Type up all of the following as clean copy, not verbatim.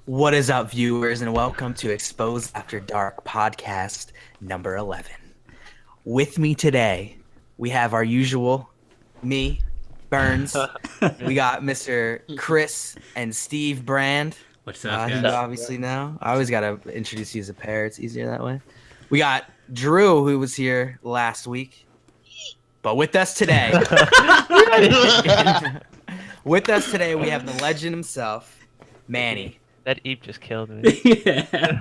What is up, viewers, and welcome to XPOZED After Dark podcast number 11. With me today, we have our usual, me, BurnZ. We got Mr. Chris and Steve Brand. What's up, guys? You obviously know. I always got to introduce you as a pair. It's easier that way. We got Drew, who was here last week. But with us today, we have the legend himself, Manny. That Eep just killed me. Yeah.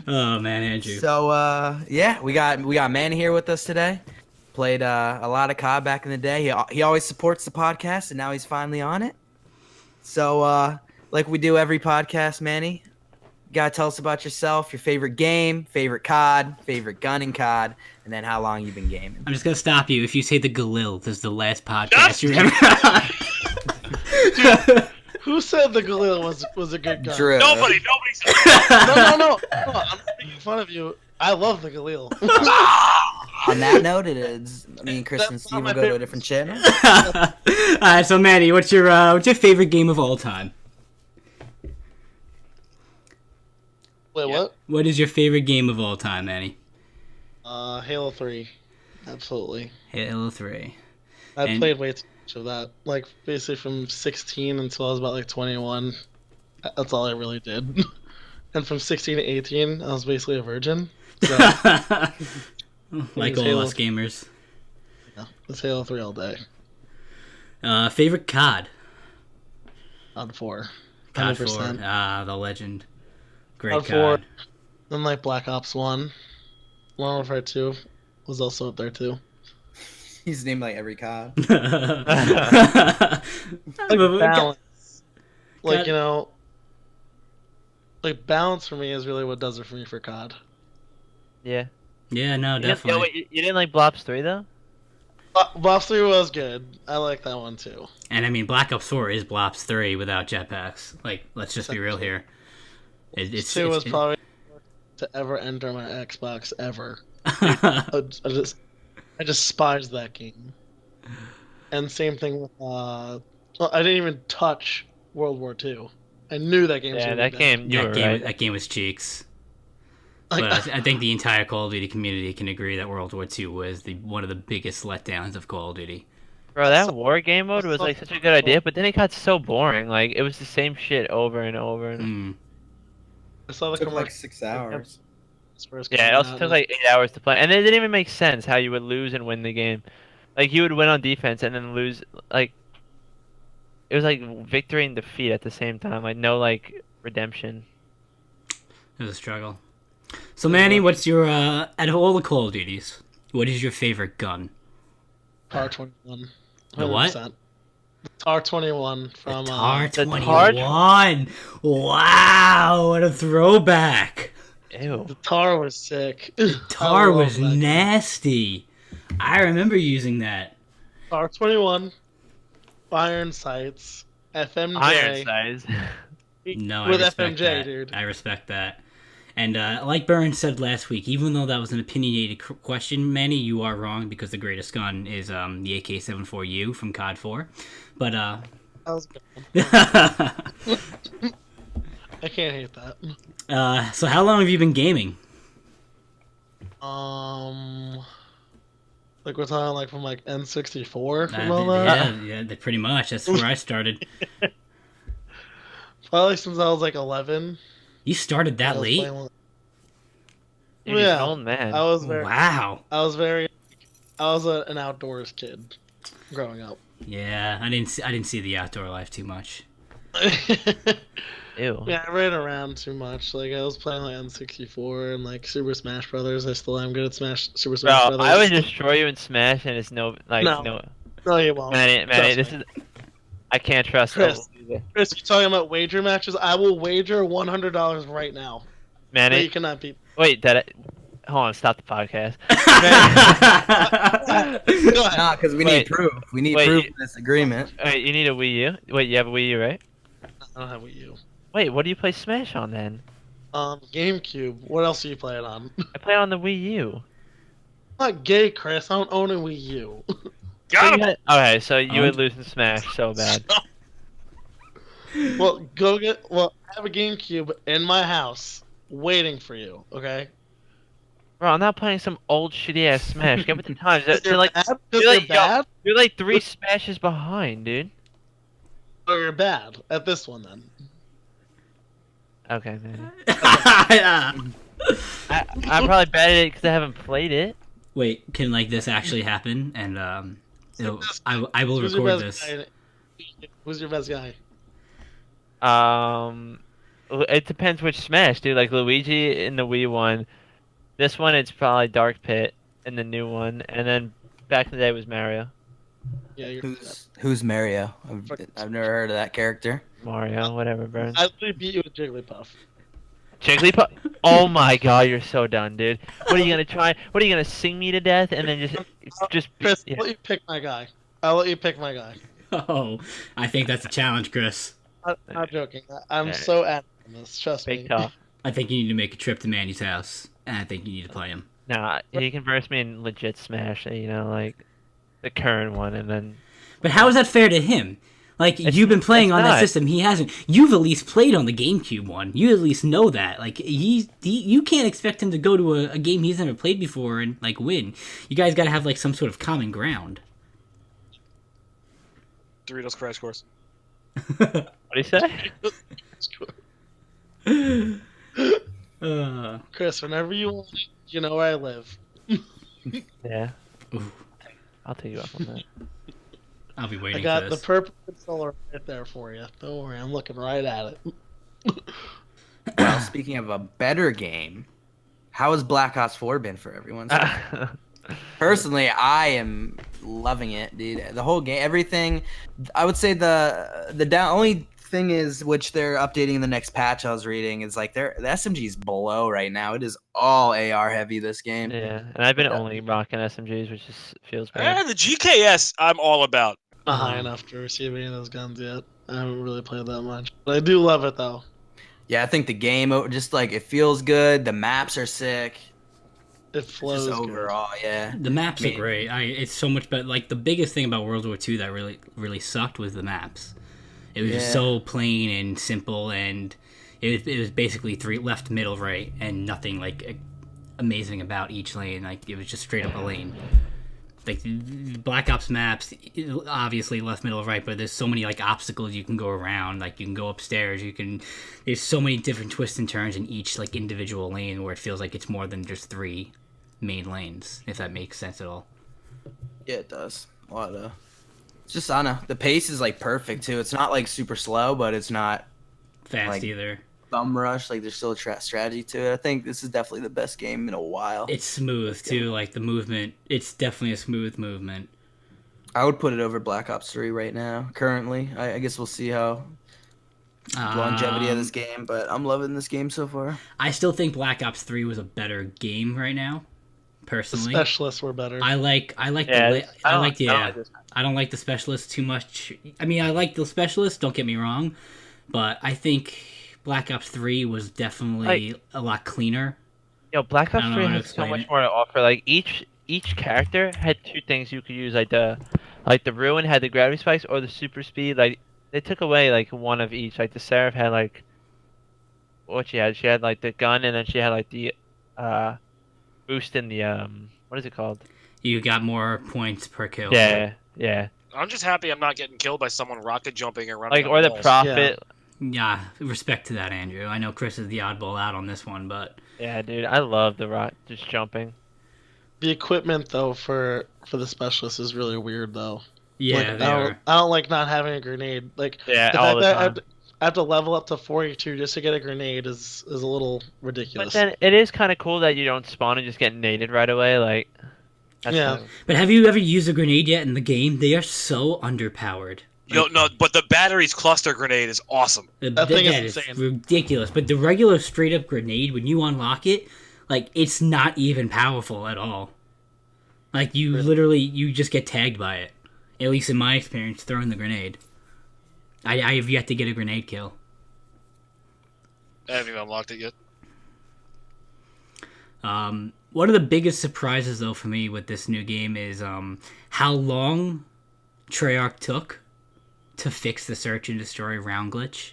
Oh man, Andrew. So yeah, we got Manny here with us today. Played a lot of COD back in the day. He always supports the podcast, and now he's finally on it. So like we do every podcast, Manny, you gotta tell us about yourself, your favorite game, favorite COD, favorite gun in COD, and then how long you've been gaming. I'm just gonna stop you if you say the Galil. This is the last podcast you ever. Dude, who said the Galil was a good gun? Drew. Nobody said No, I'm not making fun of you. I love the Galil. On that note, it is me and Chris and Steve will go to a different channel. Alright, so Manny, what's your favorite game of all time? Wait, what? What is your favorite game of all time, Manny? Halo 3. Absolutely. Halo 3. I played way too much of that. Like, basically from 16 until I was about, like, 21. That's all I really did. And from 16 to 18, I was basically a virgin. So, Like all Halo. us gamers. yeah, it's Halo 3 all day. Favorite COD? On 4. COD 4. 100%. Ah, the legend. Great COD 4. COD. Then, like, Black Ops 1. Modern Warfare 2 was also up there, too. He's named like every COD. Balance. Like, God. you know, like, balance for me is really what does it for me for COD. Yeah. Yeah, no, Yeah, definitely. wait, you didn't like Blobs 3 though? Boss 3 was good. I like that one, too. And I mean, Black Ops 4 is Blops 3 without jetpacks. Like, let's just be real here. It's 2 was probably to ever enter my Xbox ever. I despise that game. And same thing with well, I didn't even touch World War II. I knew that game was Yeah, gonna that be game. You were right. That game was cheeks. Like, But I think the entire Call of Duty community can agree that World War II was one of the biggest letdowns of Call of Duty. Bro, that war game mode was like such a good idea, but then it got so boring. Like it was the same shit over and over. Mm. I saw the Took like commercial 6 hours. first Yeah, it coming also out, took like 8 hours to play, and it didn't even make sense how you would lose and win the game. Like you would win on defense and then lose. Like it was like victory and defeat at the same time. Like no like redemption. It was a struggle. So Manny, what's your out of all the Call of Duties, what is your favorite gun? TAR 21. The what? 100%. TAR 21 from TAR the 21. Wow, what a throwback. Ew. the TAR was sick. TAR I love was that gun. nasty. I remember using that. TAR 21, iron sights, FMJ. Iron size. No, with I respect FMJ, that. dude. I respect that. And like BurnZ said last week, even though that was an opinionated question, Manny, you are wrong because the greatest gun is the AK-74U from COD 4. But That was a good one. I can't hate that. so how long have you been gaming? Like we're talking like from like N64 from all that. Yeah, pretty much. That's where I started. Probably since I was like 11. You started that I was late? playing with- Dude, he's Yeah. an old man. I was very. Wow. I was an outdoors kid growing up. Yeah, I didn't see the outdoor life too much. Ew. Yeah, I ran around too much. Like I was playing like N64 and like Super Smash Brothers. I still am good at Super Smash Bro, Brothers. I would destroy you in Smash, and it's no like No. no. No, you won't. Manny, Trust this me. is. I can't trust Chris. that. Chris, you talking about wager matches? I will wager $100 right now. But Manny, you cannot beat. wait, hold on, stop the podcast. Go ahead. Nah, because we Wait. need proof. We need Wait, proof you- of this agreement. Wait, you need a Wii U? Wait, you have a Wii U, right? I don't have Wii U. Wait, what do you play Smash on then? GameCube. What else do you play it on? I play on the Wii U. I'm not gay, Chris. I don't own a Wii U. Got him. Okay, so you would lose in Smash so bad. Well, go get. Well, I have a GameCube in my house waiting for you. Okay. Bro, I'm not playing some old shitty ass Smash. Get with the times. They're You're like, bad? 'Cause you're you're like, yo, bad? you're like 3 smashes behind, dude. Or you're bad at this one then. Okay, man. I'm probably bad at it because I haven't played it. Wait, can like this actually happen? And I will Who's your record best this. guy? Who's your best guy? It depends which Smash, dude. Like Luigi in the Wii one. This one, it's probably Dark Pit in the new one, and then back in the day was Mario. Yeah, you're Who's Mario? I've never heard of that character. Mario, whatever, burn. I literally beat you with Jigglypuff. Jigglypuff. Oh my god, you're so done, dude. What are you gonna try? What are you gonna sing me to death and then just Chris, yeah. I'll let you pick my guy. I'll let you pick my guy. Oh, I think that's a challenge, Chris. I'm not joking. I'm Alright. so adamant on this. Trust me. Big tough. I think you need to make a trip to Manny's house, and I think you need to play him. Nah, he can verse me in legit Smash, you know, like the current one, and then. But how is that fair to him? Like, you've been playing it's on that not. system, he hasn't. You've at least played on the GameCube one. You at least know that. Like, you can't expect him to go to a game he's never played before and, like, win. You guys gotta have, like, some sort of common ground. Doritos Crash Course. What do you say? Chris, whenever you want it, you know where I live. Yeah. Ooh, I'll take you up on that. I'll be I waiting got for the this. purple controller right there for you. Don't worry, I'm looking right at it. Well, speaking of a better game, how has Black Ops 4 been for everyone? Personally, I am loving it, dude. The whole game, everything. I would say the only thing is, which they're updating in the next patch I was reading, is like the SMG's below right now. It is all AR heavy this game. Yeah, and I've been only rocking SMGs, which just feels bad. And the GKS, I'm all about. Not high enough to receive any of those guns yet. I haven't really played that much, but I do love it though. Yeah, I think the game just like it feels good. The maps are sick. It flows. Just good. overall, yeah. The maps I are mean- great. It's so much better. Like, the biggest thing about World War II that really sucked was the maps. It was just Yeah. so plain and simple, and it was basically three left, middle, right, and nothing like amazing about each lane. Like, it was just straight up a lane. Like, Black Ops maps, obviously left, middle, right, but there's so many like obstacles you can go around. Like, you can go upstairs. There's so many different twists and turns in each like individual lane where it feels like it's more than just 3 main lanes. If that makes sense at all. Yeah, it does. A lot of. It's just I don't know. The pace is like perfect too. It's not like super slow, but it's not Fast Like- either. bum rush. Like there's still a strategy to it. I think this is definitely the best game in a while. It's smooth too. Like, the movement. It's definitely a smooth movement. I would put it over Black Ops 3 right now. Currently, I guess we'll see how longevity of this game, but I'm loving this game so far. I still think Black Ops 3 was a better game right now. The Personally, specialists were better. I like Yeah, I don't like the specialists too much. I mean, I like the specialists. Don't get me wrong, but I think Black Ops 3 was definitely a lot cleaner. Yo, Black I Ops don't 3 know how to has so explain much it. more to offer. Like each character had 2 things you could use, like the Ruin had the gravity spikes or the super speed. Like they took away like one of each. Like the Seraph had like what she had. She had like the gun, and then she had like the boost in the what is it called? You got more points per kill. Yeah. I'm just happy I'm not getting killed by someone rocket jumping and running. Like up or the walls. Prophet. Yeah, respect to that, Andrew. I know Chris is the oddball out on this one, but Yeah, dude, I love the rock just jumping. The equipment though for the specialists is really weird though. yeah, Like, they are. I don't like not having a grenade. Like Yeah, the all fact the that time. I have to level up to 42 just to get a grenade is a little But ridiculous. then it is kind of cool that you don't spawn and just get naded right away. Like, that's Yeah. kinda- But have you ever used a grenade yet in the game? They are so underpowered. Yo, no, but the batteries cluster grenade is awesome. That thing is That is insane. ridiculous. But the regular straight up grenade, when you unlock it, like, it's not even powerful at all. Like, you literally, you just get tagged by it. At least in my experience, throwing the grenade. I have yet to get a grenade kill. I haven't even unlocked it yet. One of the biggest surprises, though, for me with this new game is how long Treyarch took to fix the search and destroy round glitch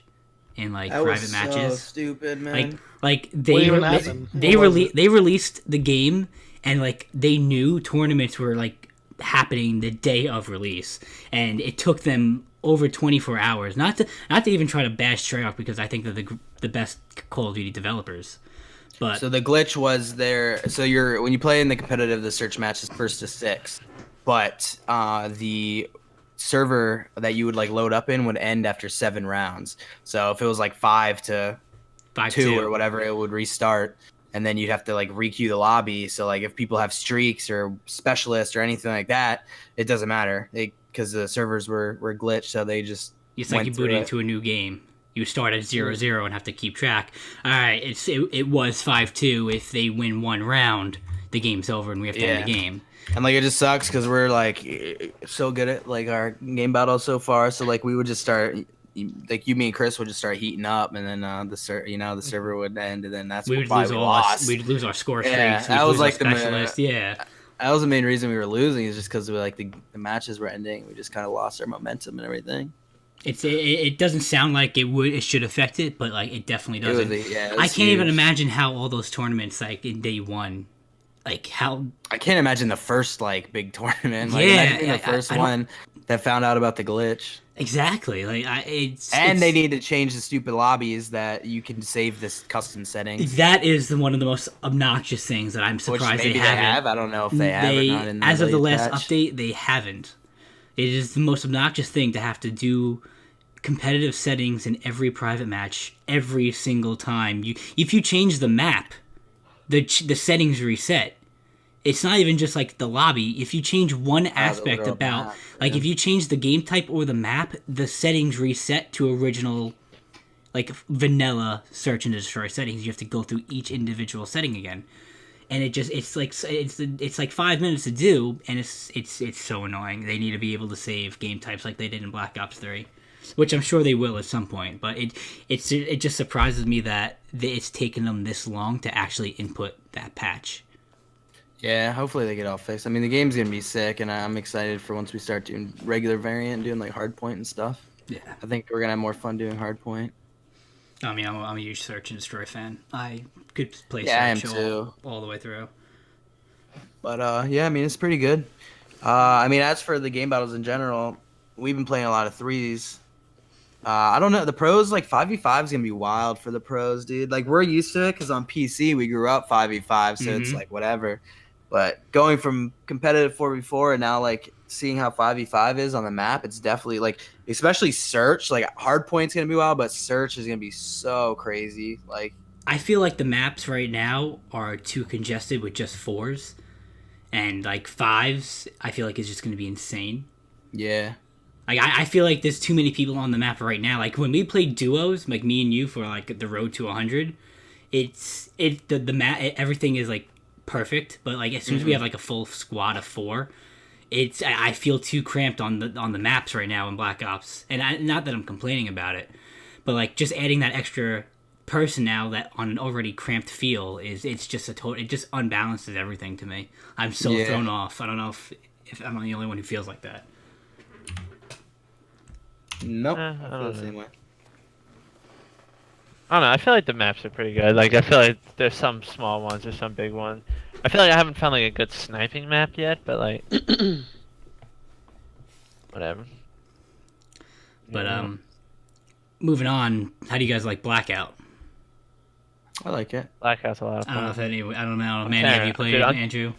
in like That private was matches. so stupid, man. Like What they even re- happened? they What was rele- they released the game and like they knew tournaments were like happening the day of release, and it took them over 24 hours. Not to even try to bash Treyarch, because I think they're the best Call of Duty developers. But So the glitch was there. So when you play in the competitive, the search match is first to 6, but the server that you would like load up in would end after 7 rounds. So if it was like 5 to 2 or whatever, it would restart, and then you'd have to like requeue the lobby. So like if people have streaks or specialists or anything like that, it doesn't matter because the servers were glitched. So they just it's like you boot into a new game. You start at 0-0 and have to keep track. All right, it was 5-2. If they win one round, the game's over and we have to end the game. And like it just sucks because we're like so good at like our game battles so far. So like we would just start, like me and Chris would just start heating up, and then the server would end, and then that's we'd why lose we all lost. We'd lose our score streaks. Yeah, We'd that was lose like our specialist. that was the main reason we were losing, is just because like the matches were ending. We just kind of lost our momentum and everything. It doesn't sound like it should affect it, but like it definitely doesn't. I can't even imagine how all those tournaments like in day one, like how I can't imagine the first like big tournament. Like, Yeah, imagine the first one that found out about the glitch. exactly like They need to change the stupid lobbies that you can save this custom settings. that is one of the most obnoxious things that I'm Which surprised maybe they haven't. I don't know if they have or not in the as of the latest last patch. update, they haven't. It is the most obnoxious thing to have to do competitive settings in every private match every single time. If you change the map, the settings reset. It's not even just like the lobby. If you change one aspect literal about, map, like yeah. if you change the game type or the map, the settings reset to original, like vanilla search and destroy settings. You have to go through each individual setting again, and it's like 5 minutes to do, and it's so annoying. They need to be able to save game types like they did in Black Ops 3, which I'm sure they will at some point. But it just surprises me that it's taken them this long to actually input that patch. Yeah, hopefully they get all fixed. I mean, the game's gonna be sick, and I'm excited for once we start doing regular variant, doing like hardpoint and stuff. Yeah, I think we're gonna have more fun doing hardpoint. I mean, I'm a huge search and destroy fan. I could play Yeah, search I am too. all the way through. But yeah, I mean, it's pretty good. I mean, as for the game battles in general, we've been playing a lot of threes. I don't know, the pros, like 5v5 is gonna be wild for the pros, dude. Like we're used to it because on PC we grew up 5v5, so it's like whatever. But going from competitive 4v4 and now like seeing how 5v5 is on the map, it's definitely like, especially search, like hardpoint's gonna be wild, but search is gonna be so crazy. Like I feel like the maps right now are too congested with just 4s, and like 5s I feel like is just gonna be insane. yeah. Like I feel like there's too many people on the map right now. Like when we played duos, like me and you for like the road to 100, the map, everything is like perfect. But like as soon as we have like a full squad of 4, I feel too cramped on the maps right now in Black Ops. And not that I'm complaining about it, but like just adding that extra person now that on an already cramped feel it's just it just unbalances everything to me. I'm so thrown off. I don't know if I'm the only one who feels like that. Nope. I I feel don't the same know. way. I don't know. I feel like the maps are pretty good. Like I feel like there's some small ones, there's some big ones. I feel like I haven't found like a good sniping map yet, but like whatever. But moving on, how do you guys like Blackout? I like it. Blackout's a lot of I don't know fun. if I don't know, Manny, have you played Dude, Andrew?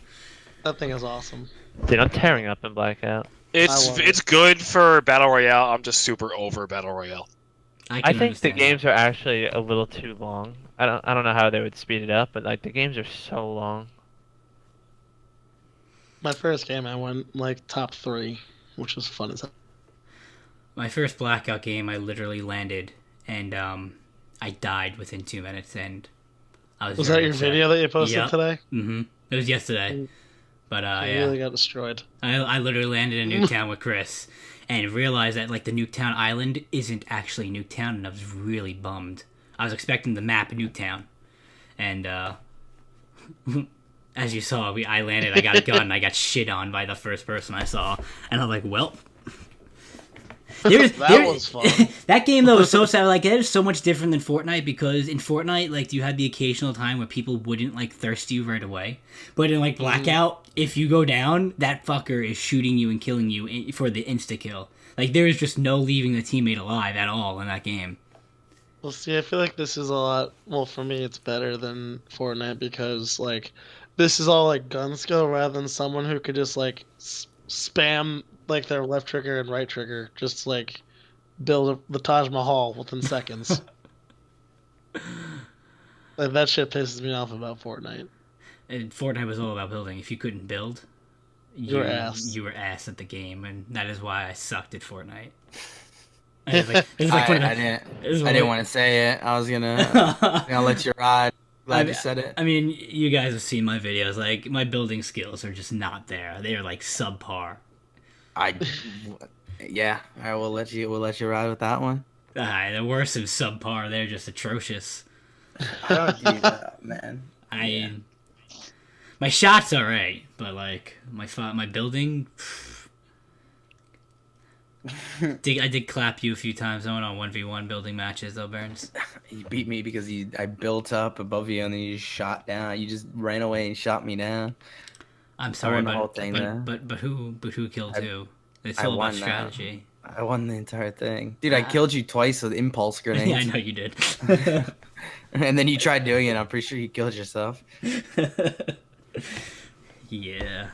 That thing is awesome. Dude, I'm tearing up in Blackout. I love It's good for battle royale. I'm just super over battle royale. I can think the understand games are actually a little too long. I don't know how they would speed it up, but like the games are so long. My first game, I went like top 3, which was fun as hell. My first Blackout game, I literally landed, and I died within 2 minutes, and I was Was very that your upset. video that you posted Yep. today? Mm-hmm. It was yesterday. But I yeah, really got destroyed. I literally landed in Nuketown with Chris, and realized that like the Nuketown island isn't actually Nuketown, and I was really bummed. I was expecting the map Nuketown, and as you saw, I landed, I got a gun, and I got shit on by the first person I saw, and I'm like, well, That was fun. That game though was so sad. Like it is so much different than Fortnite because in Fortnite, like you had the occasional time where people wouldn't like thirst you right away, but in like Blackout, if you go down, that fucker is shooting you and killing you for the insta kill. Like there is just no leaving the teammate alive at all in that game. Well, see, I feel like this is a lot. Well, for me, it's better than Fortnite because like this is all like gun skill rather than someone who could just like spam like their left trigger and right trigger, just like build the Taj Mahal within seconds. Like that shit pisses me off about Fortnite. And Fortnite was all about building. If you couldn't build, You were ass. You were ass at the game, and that is why I sucked at Fortnite. I didn't want to say it. I was gonna let you ride. Glad you said it. I mean, you guys have seen my videos. Like my building skills are just not there. They are like subpar. Yeah. All right, we'll let you ride with that one. The worse than subpar. They're just atrocious. I don't do that, man. My shot's alright, but like my building. I did clap you a few times. I went on 1v1 building matches though, BurnZ. You beat me because I built up above you and then you just shot down. You just ran away and shot me down. I'm sorry, the whole thing but who killed who? It's all about strategy. I won the entire thing. Dude, I killed you twice with impulse grenades. Yeah, I know you did. And then you tried doing it. I'm pretty sure you killed yourself. Yeah.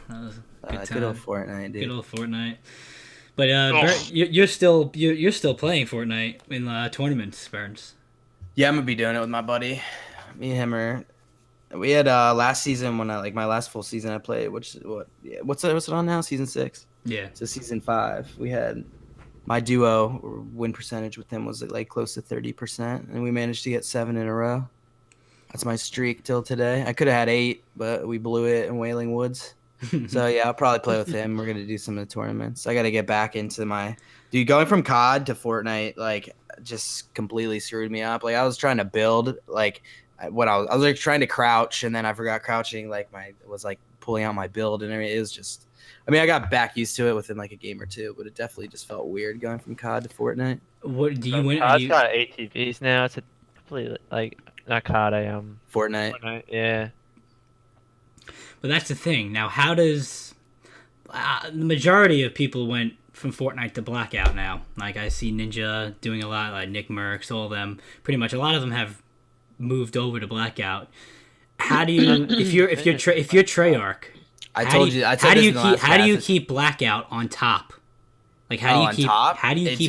That was a good time. Good old Fortnite, dude. Good old Fortnite. But you're still playing Fortnite in tournaments, BurnZ. Yeah, I'm gonna be doing it with my buddy. Me and him we had last season when my last full season I played, what's it on now? Season 6? Yeah. So season 5. We had my duo win percentage with him was like close to 30%, and we managed to get 7 in a row. That's my streak till today. I could have had 8, but we blew it in Wailing Woods. So yeah, I'll probably play with him. We're gonna do some of the tournaments. I gotta get back into going from COD to Fortnite, like just completely screwed me up. Like I was trying to build, like I was like trying to crouch, and then I forgot crouching. Like was like pulling out my build and everything. It was just, I mean, I got back used to it within like a game or two, but it definitely just felt weird going from COD to Fortnite. What do you win? COD's got ATVs now. It's a completely like not COD. Fortnite. Yeah. But that's the thing. Now, how does the majority of people went from Fortnite to Blackout now? Like I see Ninja doing a lot, like Nick Merckx, all of them. Pretty much, a lot of them have moved over to Blackout. How do you, if you're Treyarch? How do you keep Blackout on top? Like how do you keep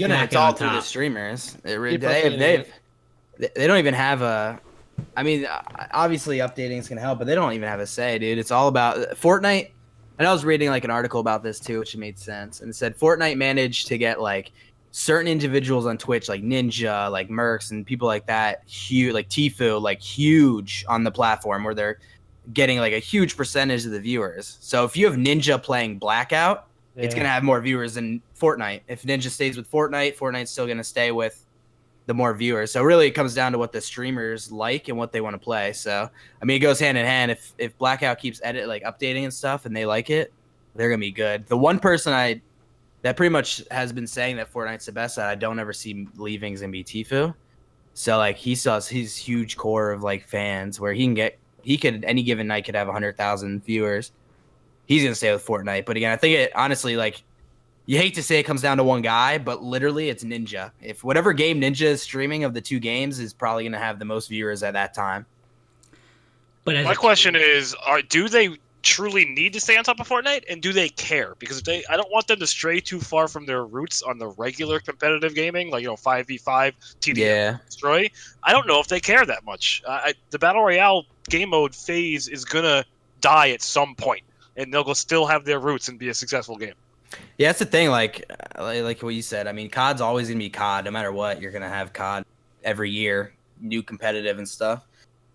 Blackout it's all on through the top? streamers. They don't even have a. I mean, obviously updating is gonna help, but they don't even have a say, dude. It's all about Fortnite. And I was reading like an article about this too, which made sense. And it said Fortnite managed to get like certain individuals on Twitch, like Ninja, like Merckx, and people like that, huge, like Tfue, like huge on the platform where they're getting like a huge percentage of the viewers. So if you have Ninja playing Blackout, it's gonna have more viewers than Fortnite. If Ninja stays with Fortnite, Fortnite's still gonna stay with the more viewers. So really it comes down to what the streamers like and what they want to play. So I mean it goes hand in hand. If Blackout keeps updating and stuff and they like it, they're gonna be good. The one person that pretty much has been saying that Fortnite's the best that I don't ever see leaving is gonna be Tfue. So like he saw his huge core of like fans where he could any given night could have 100,000 viewers. He's gonna stay with Fortnite. But again, I think it honestly, like, you hate to say it comes down to one guy, but literally it's Ninja. If whatever game Ninja is streaming of the two games is probably going to have the most viewers at that time. But my question is, do they truly need to stay on top of Fortnite, and do they care? Because I don't want them to stray too far from their roots on the regular competitive gaming, like 5v5, TDM, destroy. I don't know if they care that much. The Battle Royale game mode phase is going to die at some point, and they'll still have their roots and be a successful game. Yeah, that's the thing. Like what you said. I mean, COD's always gonna be COD, no matter what. You're gonna have COD every year, new competitive and stuff.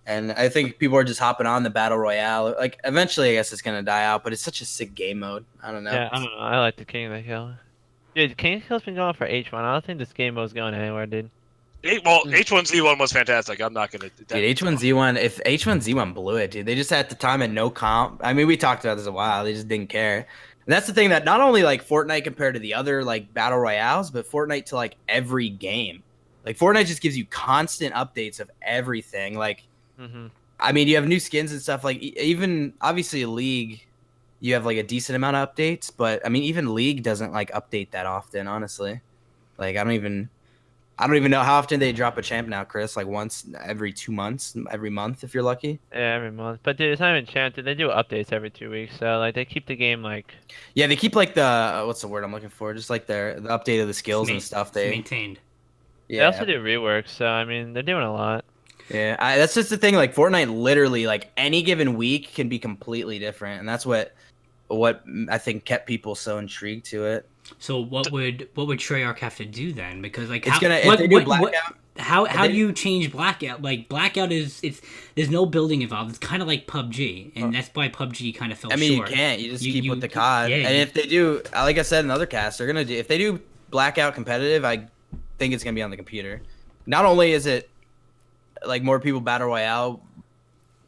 And I think people are just hopping on the battle royale. Like eventually, I guess it's gonna die out. But it's such a sick game mode. I don't know. Yeah, I don't know. I like the King of the Hill. Dude, King of the Hill's been going for H1. I don't think this game mode's going anywhere, dude. H1Z1 was fantastic. I'm not gonna. Dude, H1Z1. If H1Z1 blew it, dude, they just at the time had no comp. I mean, we talked about this a while. They just didn't care. And that's the thing that not only like Fortnite compared to the other like battle royales, but Fortnite to like every game. Like Fortnite just gives you constant updates of everything. Like, I mean, you have new skins and stuff. Like even obviously League, you have like a decent amount of updates, but I mean, even League doesn't like update that often, honestly. Like I don't even know how often they drop a champ now, Chris. Like once every 2 months, every month if you're lucky. Yeah, every month. But dude, it's not even champ. They do updates every 2 weeks, so like they keep the game like. Yeah, they keep like the what's the word I'm looking for? Just like the update of the skills and stuff. They maintained. They Yeah. also do reworks, so I mean they're doing a lot. Yeah, that's just the thing. Like Fortnite, literally, like any given week can be completely different, and that's what I think kept people so intrigued to it. So what would Treyarch have to do then? Because like It's gonna if they do Blackout. How do you change Blackout? Like Blackout there's no building involved. It's kind of like PUBG, and that's why PUBG kind of fell short. I mean, you can't. You just keep with the COD. Yeah, and if they do, like I said in another cast, they're gonna do. If they do Blackout competitive, I think it's gonna be on the computer. Not only is it like more people battle royale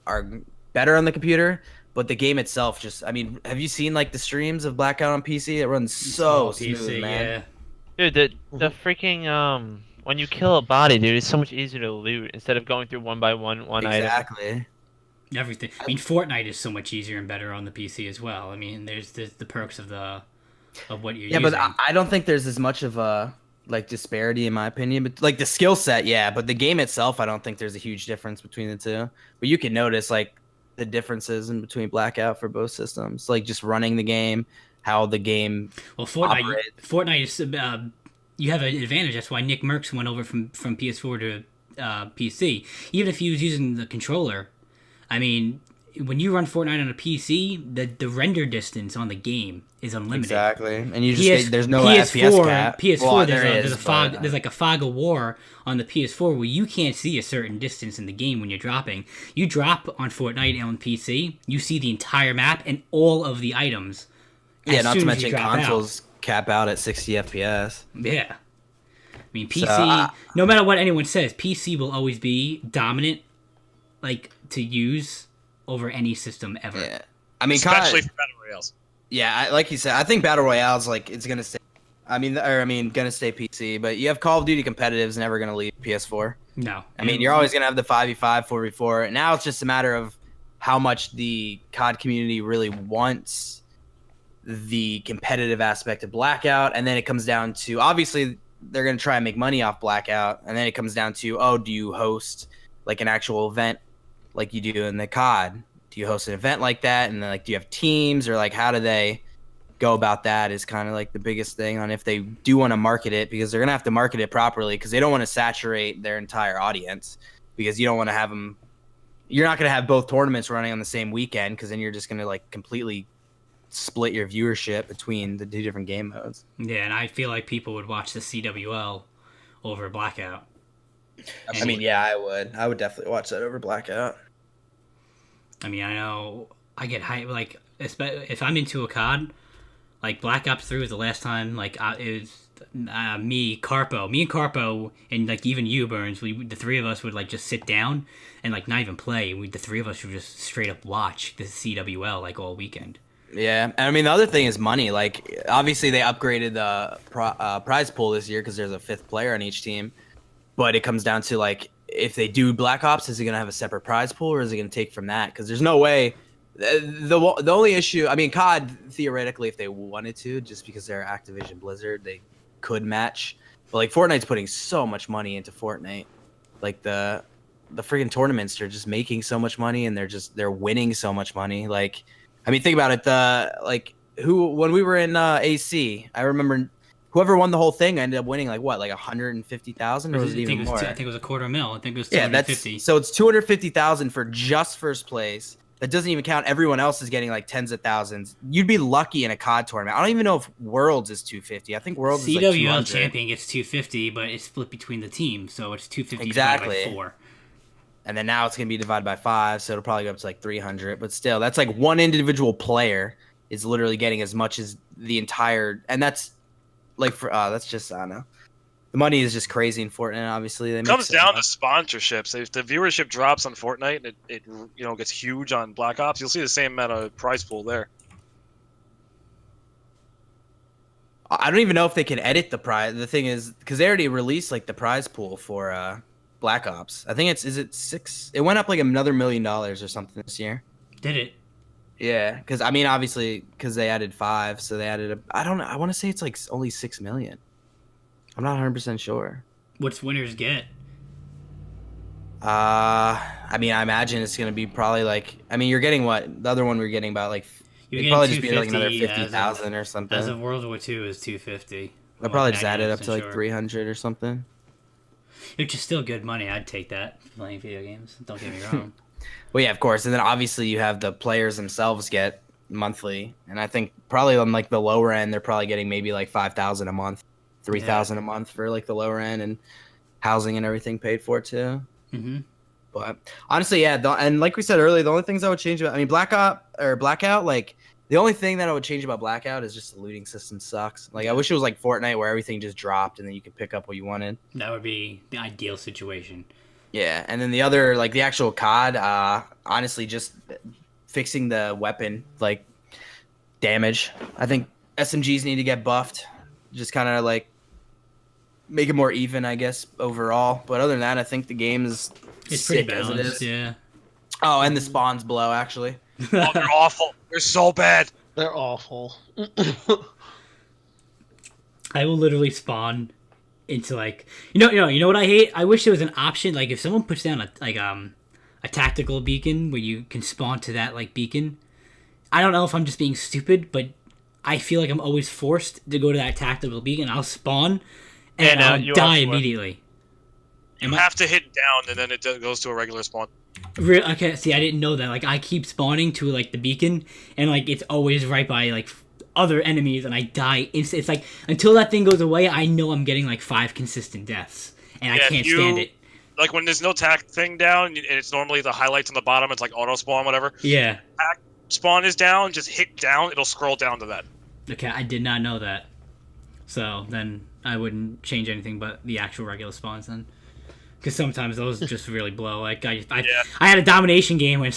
are better on the computer, but the game itself just. I mean, have you seen like the streams of Blackout on PC? It runs so smooth, man. Yeah. Dude, the freaking when you kill a body, dude, it's so much easier to loot instead of going through one by one item. Exactly. Everything. I mean, Fortnite is so much easier and better on the PC as well. I mean, there's the perks of what you're using. Yeah, but I don't think there's as much of a like disparity in my opinion. But like the skill set, yeah, but the game itself, I don't think there's a huge difference between the two. But you can notice like the differences in between Blackout for both systems, like just running the game, how the game. Well, Fortnite operates. is you have an advantage. That's why Nick Merckx went over from PS4 to PC. Even if he was using the controller, I mean, when you run Fortnite on a PC, the render distance on the game is unlimited. Exactly, and you just there's no FPS cap. PS4, well, there's a fog. There's like a fog of war on the PS4 where you can't see a certain distance in the game when you're dropping. You drop on Fortnite and on PC, you see the entire map and all of the items. Yeah, not to mention consoles cap out at 60 FPS. Yeah. I mean, PC, no matter what anyone says, PC will always be dominant, like, to use over any system ever. Yeah. I mean, especially for battle royales. Yeah, like you said, I think battle royales like it's gonna stay. Gonna stay PC. But you have Call of Duty competitives never gonna leave PS4. No. I mean, you're always gonna have the 5v5, 4v4. And now it's just a matter of how much the COD community really wants the competitive aspect of Blackout, and then it comes down to obviously they're gonna try and make money off Blackout, and then it comes down to do you host like an actual event like you do in the COD? Do you host an event like that? And then like do you have teams, or like how do they go about that is kind of like the biggest thing on if they do want to market it, because they're gonna have to market it properly because they don't want to saturate their entire audience, because you don't want to have them. You're not gonna have both tournaments running on the same weekend, because then you're just gonna like completely split your viewership between the two different game modes. Yeah, and I feel like people would watch the CWL over Blackout. I mean, yeah, I would definitely watch that over Blackout. I mean, I know I get hyped, like, if I'm into a COD, like, Black Ops 3 was the last time, like, it was me and Carpo, and, like, even you, BurnZ, the three of us would, like, just sit down and, like, not even play. The three of us would just straight up watch the CWL, like, all weekend. Yeah, and I mean, the other thing is money. Like, obviously, they upgraded the prize pool this year because there's a 5th player on each team. But it comes down to, like, if they do Black Ops, is it going to have a separate prize pool, or is it going to take from that? Because there's no way. The only issue, I mean, COD, theoretically, if they wanted to, just because they're Activision Blizzard, they could match. But, like, Fortnite's putting so much money into Fortnite. Like, the freaking tournaments are just making so much money, and they're winning so much money. Like, I mean, think about it. When we were in AC, I remember whoever won the whole thing ended up winning like 150,000, or was it even more? I think it was $250,000. I think it was 250. So it's 250,000 for just first place. That doesn't even count. Everyone else is getting like tens of thousands. You'd be lucky in a COD tournament. I don't even know if Worlds is 250. I think Worlds is like 200. CWL champion gets 250, but it's split between the teams, so it's 250 exactly. divided by 4. And then now it's going to be divided by 5, so it'll probably go up to like 300. But still, that's like one individual player is literally getting as much as the entire. And that's like that's just, I don't know. The money is just crazy in Fortnite, obviously. It comes down to sponsorships. If the viewership drops on Fortnite and it gets huge on Black Ops, you'll see the same amount of prize pool there. I don't even know if they can edit the prize. The thing is, because they already released like the prize pool for Black Ops. I think is it 6? It went up like another $1 million or something this year. Did it? Yeah, because I mean, obviously, because they added 5, so they added I don't know. I want to say it's like only 6 million. I'm not 100% sure. What's winners get? I mean, I imagine it's gonna be probably like. I mean, you're getting what the other one we're getting about like. You're It'd getting probably just be like another 250, 50,000 or something. As of World War II is 250. They'll probably just add it up to like sure. 300 or something. Which is still good money. I'd take that for playing video games. Don't get me wrong. Well, yeah, of course. And then obviously you have the players themselves get monthly. And I think probably on like the lower end, they're probably getting maybe like 5,000 a month, 3,000 a month for like the lower end, and housing and everything paid for too. Mm-hmm. But honestly, yeah. And like we said earlier, the only things I would change about, I mean, Blackout, like the only thing that I would change about Blackout is just the looting system sucks. Like I wish it was like Fortnite where everything just dropped and then you could pick up what you wanted. That would be the ideal situation. Yeah, and then the other, like the actual COD, honestly, just fixing the weapon like damage. I think SMGs need to get buffed, just kind of like make it more even, I guess, overall. But other than that, I think the game is It's pretty sick as it balanced, is. yeah. Oh, and the spawns blow actually. Oh, they're awful. They're so bad. They're awful. I will literally spawn into like you know what I hate? I wish there was an option like if someone puts down a tactical beacon where you can spawn to that like beacon. I don't know if I'm just being stupid, but I feel like I'm always forced to go to that tactical beacon. I'll spawn and I'll die immediately. You have to hit down and then it goes to a regular spawn. Okay, see, I didn't know that. Like, I keep spawning to, like, the beacon, and, like, it's always right by, like, other enemies, and I die instantly. It's like, until that thing goes away, I know I'm getting, like, 5 consistent deaths, and I can't stand it. Like, when there's no tac thing down, and it's normally the highlights on the bottom, it's like auto-spawn, whatever. Yeah. Tac spawn is down, just hit down, it'll scroll down to that. Okay, I did not know that. So, then I wouldn't change anything but the actual regular spawns, then. Because sometimes those just really blow. Like I had a domination game when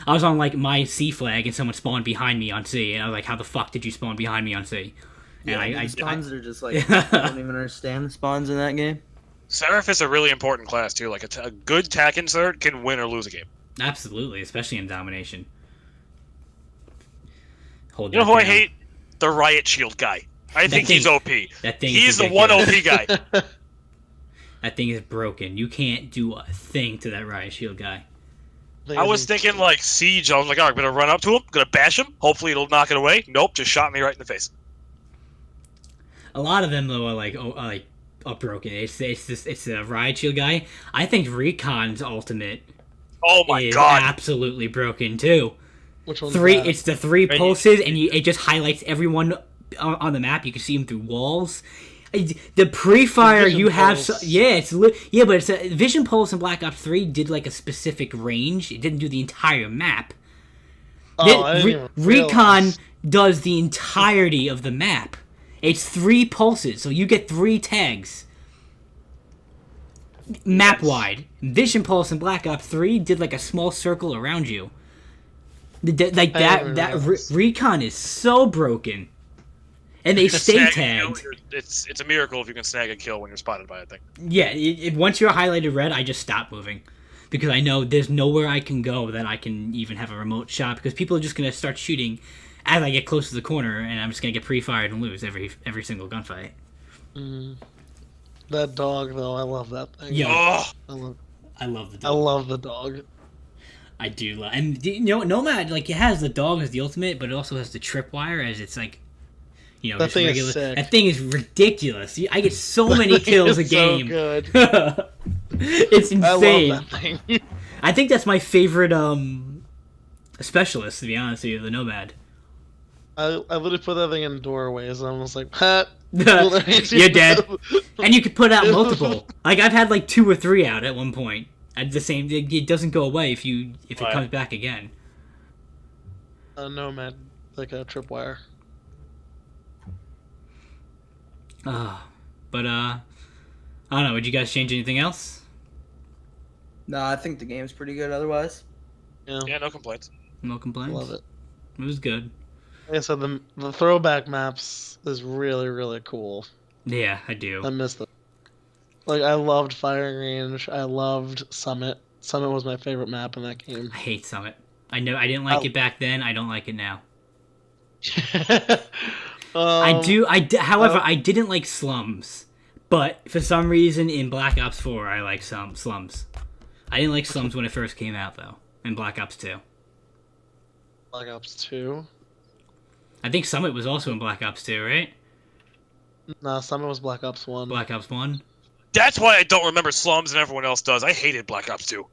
I was on like my C flag and someone spawned behind me on C, and I was like, "How the fuck did you spawn behind me on C?" And yeah, spawns are just like I don't even understand the spawns in that game. Seraph is a really important class too. Like a good tac insert can win or lose a game. Absolutely, especially in domination. You know who I hate? The Riot Shield guy. I think he's OP. He's the one OP guy. That thing is broken. You can't do a thing to that Riot Shield guy. I was thinking like Siege. I was like, oh, I'm gonna run up to him, gonna bash him. Hopefully it'll knock it away. Nope, just shot me right in the face. A lot of them though are broken. It's the Riot Shield guy. I think Recon's ultimate. Oh my is god, absolutely broken too. Which one? It's the 3 pulses, and it just highlights everyone on the map. You can see them through walls. The pre-fire you have, but it's a Vision Pulse in Black Ops 3 did like a specific range. It didn't do the entire map. Recon does the entirety of the map. It's 3 pulses, so you get 3 tags. Map wide. Vision Pulse in Black Ops 3 did like a small circle around you. Recon is so broken. And they stay tagged. It's a miracle if you can snag a kill when you're spotted by a thing. Yeah, once you're highlighted red, I just stop moving. Because I know there's nowhere I can go that I can even have a remote shot. Because people are just going to start shooting as I get close to the corner. And I'm just going to get pre-fired and lose every single gunfight. That dog, though, I love that thing. Yeah. Oh. I love the dog. I love the dog. I do love... And, Nomad, like, it has the dog as the ultimate, but it also has the tripwire as it's, like... that thing is sick. That thing is ridiculous. I get so many kills a game. So good. It's insane. I love that thing. I think that's my favorite specialist, to be honest with you, the Nomad. I literally put that thing in doorways, and I was like, Pat, you're dead. And you could put out multiple. Like I've had like 2 or 3 out at one point. At the same, it doesn't go away if it comes back again. Nomad, like a tripwire. But I don't know. Would you guys change anything else? No, I think the game's pretty good otherwise. Yeah, no complaints. No complaints. Love it. It was good. Like I said, the throwback maps is really cool. Yeah, I do. I miss them. Like I loved Firing Range. I loved Summit. Summit was my favorite map in that game. I hate Summit. I didn't like it back then. I don't like it now. However, I didn't like Slums. But for some reason in Black Ops 4, I like Slums. I didn't like Slums when it first came out, though, in Black Ops 2. Black Ops 2? I think Summit was also in Black Ops 2, right? Nah, Summit was Black Ops 1. Black Ops 1? That's why I don't remember Slums and everyone else does. I hated Black Ops 2.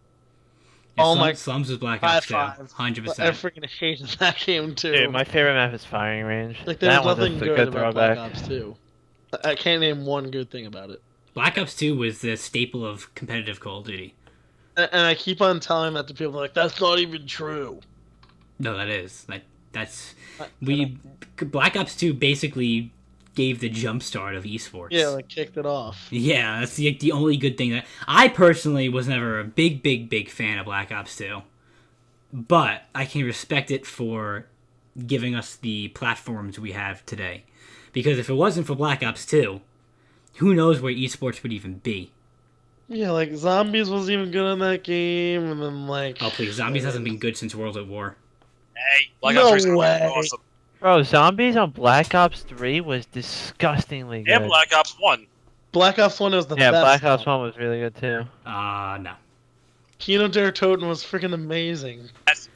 Yeah, Slums was Black Ops 2. 100%. I freaking hated that game, too. Dude, my favorite map is Firing Range. Like, there's that nothing good about throwback. Black Ops 2. I can't name one good thing about it. Black Ops 2 was the staple of competitive Call of Duty. And I keep on telling that to people, like, that's not even true. No, that is. Black Ops 2 basically gave the jump start of esports. Yeah, like, kicked it off. Yeah, that's the only good thing that... I personally was never a big fan of Black Ops 2. But I can respect it for giving us the platforms we have today. Because if it wasn't for Black Ops 2, who knows where esports would even be. Yeah, like, Zombies wasn't even good in that game, and then, like... Oh, please, Zombies hasn't been good since World at War. Hey, Black No Ops 3 is way. awesome. Bro, Zombies on Black Ops 3 was disgustingly good. And Black Ops 1. Black Ops 1 was the Yeah, best. Black Ops 1 was really good too. No. Kino Der Toten was freaking amazing.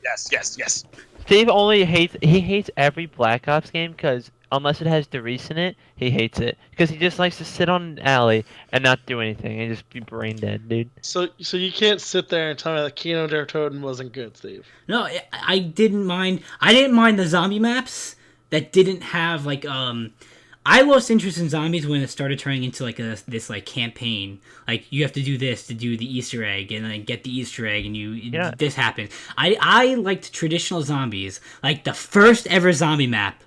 Yes. Steve hates every Black Ops game because unless it has Derice in it, he hates it. Because he just likes to sit on an alley and not do anything and just be brain dead, dude. So you can't sit there and tell me that Kino Der Toten wasn't good, Steve. No, I didn't mind. I didn't mind the zombie maps that didn't have like I lost interest in zombies when it started turning into like this like campaign. Like you have to do this to do the Easter egg and then get the Easter egg and this happens. I liked traditional zombies. Like the first ever zombie map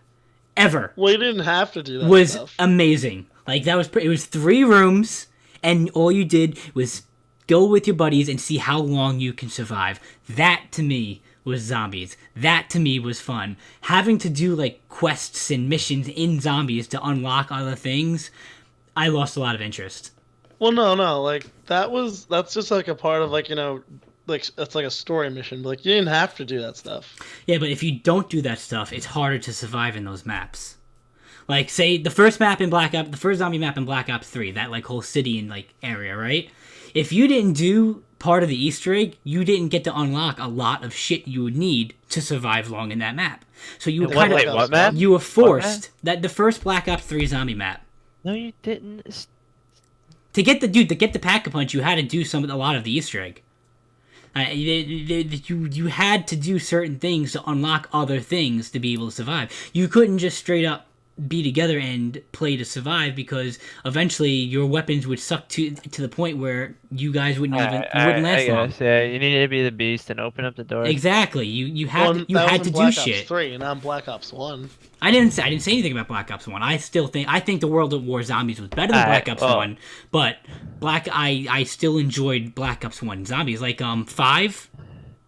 ever. Well, you didn't have to do that was stuff. amazing. Like that was it was 3 rooms and all you did was go with your buddies and see how long you can survive. That to me was zombies. That to me was fun. Having to do like quests and missions in zombies to unlock other things, I lost a lot of interest. Well, no, like that's just like a part of like, you know, like it's like a story mission. But, like you didn't have to do that stuff. Yeah, but if you don't do that stuff, it's harder to survive in those maps. Like say the first zombie map in Black Ops 3, that like whole city and like area, right? If you didn't do part of the Easter egg, you didn't get to unlock a lot of shit you would need to survive long in that map. So you what map? You were forced that the first Black Ops 3 zombie map. No, you didn't. To get the pack-a-punch, you had to do a lot of the Easter egg. You had to do certain things to unlock other things to be able to survive. You couldn't just straight up be together and play to survive because eventually your weapons would suck to the point where you guys wouldn't last long. Yeah, you needed to be the beast and open up the door. Exactly. You had to do Black shit. Ops 3 and not Black Ops 1. I didn't say anything about Black Ops 1. I think the World at War Zombies was better than Black Ops 1, but I still enjoyed Black Ops 1 Zombies. Like 5,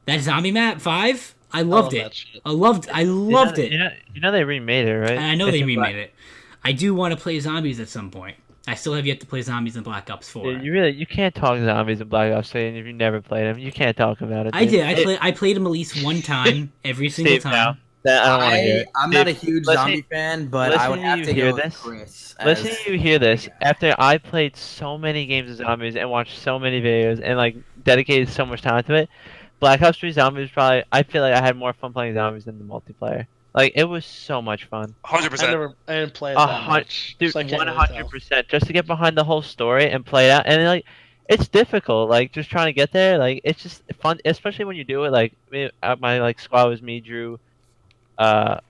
that zombie map 5. I loved it. I loved it. You know they remade it, right? I know they remade it. I do want to play zombies at some point. I still have yet to play zombies in Black Ops 4. You can't talk zombies in Black Ops 3, and if you never played them, you can't talk about it. I did. I played them at least one time every single time. I don't want to hear it. I'm not a huge zombie fan, but I would have to hear go with this. Chris. Listen to you hear this. After I played so many games of zombies and watched so many videos and like dedicated so much time to it, Black Ops 3 Zombies I feel like I had more fun playing zombies than the multiplayer. Like it was so much fun. 100%. I didn't play it that much. Dude, so I can't really tell. 100%. Just to get behind the whole story and play it out, and like it's difficult. Like just trying to get there. Like it's just fun, especially when you do it. Like my like squad was me, Drew, Kyle,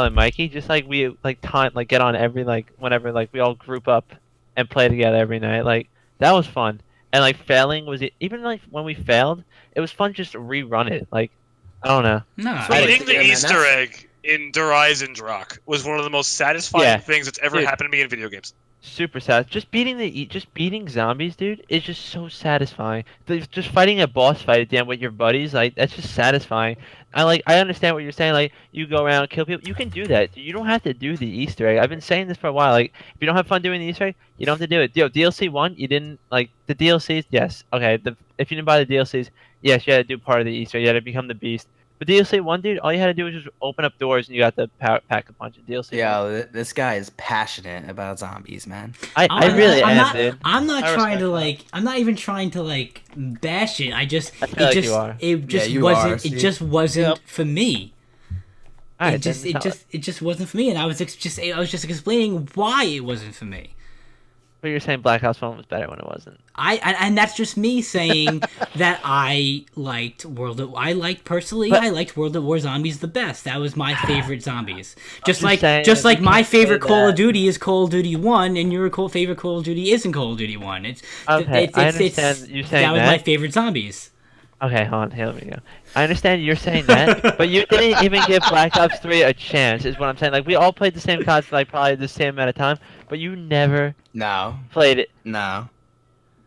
and Mikey. Just like we get on every whenever we all group up and play together every night. Like that was fun. And like failing even when we failed, it was fun just to rerun it. Like I don't know. No, Finding the Easter egg in Der Eisendrache was one of the most satisfying things that's ever happened to me in video games. super sad. Just beating zombies, dude, is just so satisfying. Just fighting a boss fight at the end with your buddies, like that's just satisfying. I understand what you're saying. Like you go around kill people, you can do that. You don't have to do the Easter egg. I've been saying this for a while. Like if you don't have fun doing the Easter egg, you don't have to do it. Yo, DLC 1, you didn't like the DLCs. Yes, okay. If you didn't buy the DLCs, yes, you had to do part of the Easter egg. You had to become the beast. But DLC 1, dude, all you had to do was just open up doors and you got the pack a punch of DLC. Yeah, this guy is passionate about zombies, man. I really am, dude. I'm not I trying respect to that. like. I'm not even trying to like bash it. I feel like you are. It just you wasn't. are, It Steve. just wasn't Yep. for me. Alright, It just wasn't for me, and I was just explaining why it wasn't for me. But you're saying Black Ops 1 was better when it wasn't. And that's just me saying that I liked World of War Zombies the best. That was my favorite zombies. Just like my favorite Call of Duty is Call of Duty 1, and your favorite Call of Duty isn't Call of Duty 1. I understand you saying that was my favorite zombies. Okay, hold on, here, let me go. I understand you're saying that, but you didn't even give Black Ops 3 a chance, is what I'm saying. Like, we all played the same COD for, like, probably the same amount of time, but you never No, played it. no.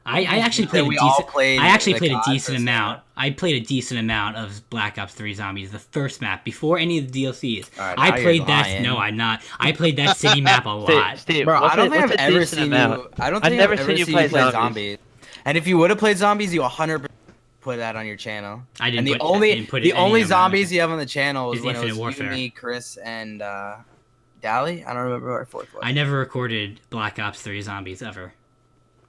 I actually played a We all decent. played I actually the played a COD decent for the amount. I played a decent amount of Black Ops 3 Zombies, the first map, before any of the DLCs. Alright, I now you're played that. lying. No, I'm not. I played that city map a lot. Steve, Bro, I don't think I've what's a ever decent seen amount? you. I don't I've think never I've seen ever you seen play you play zombies. zombies. And if you would have played zombies, you 100% put that on your channel. I didn't. And put any of the them only on zombies my- you have on the channel is is when it was Infinite Warfare. you, me, Chris, and Dally. I don't remember who our fourth was. I never recorded Black Ops 3 Zombies ever.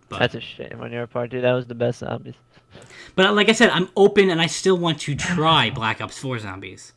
But, That's a shame on your part, dude. That was the best zombies. but like I said, I'm open and I still want to try Black Ops 4 Zombies.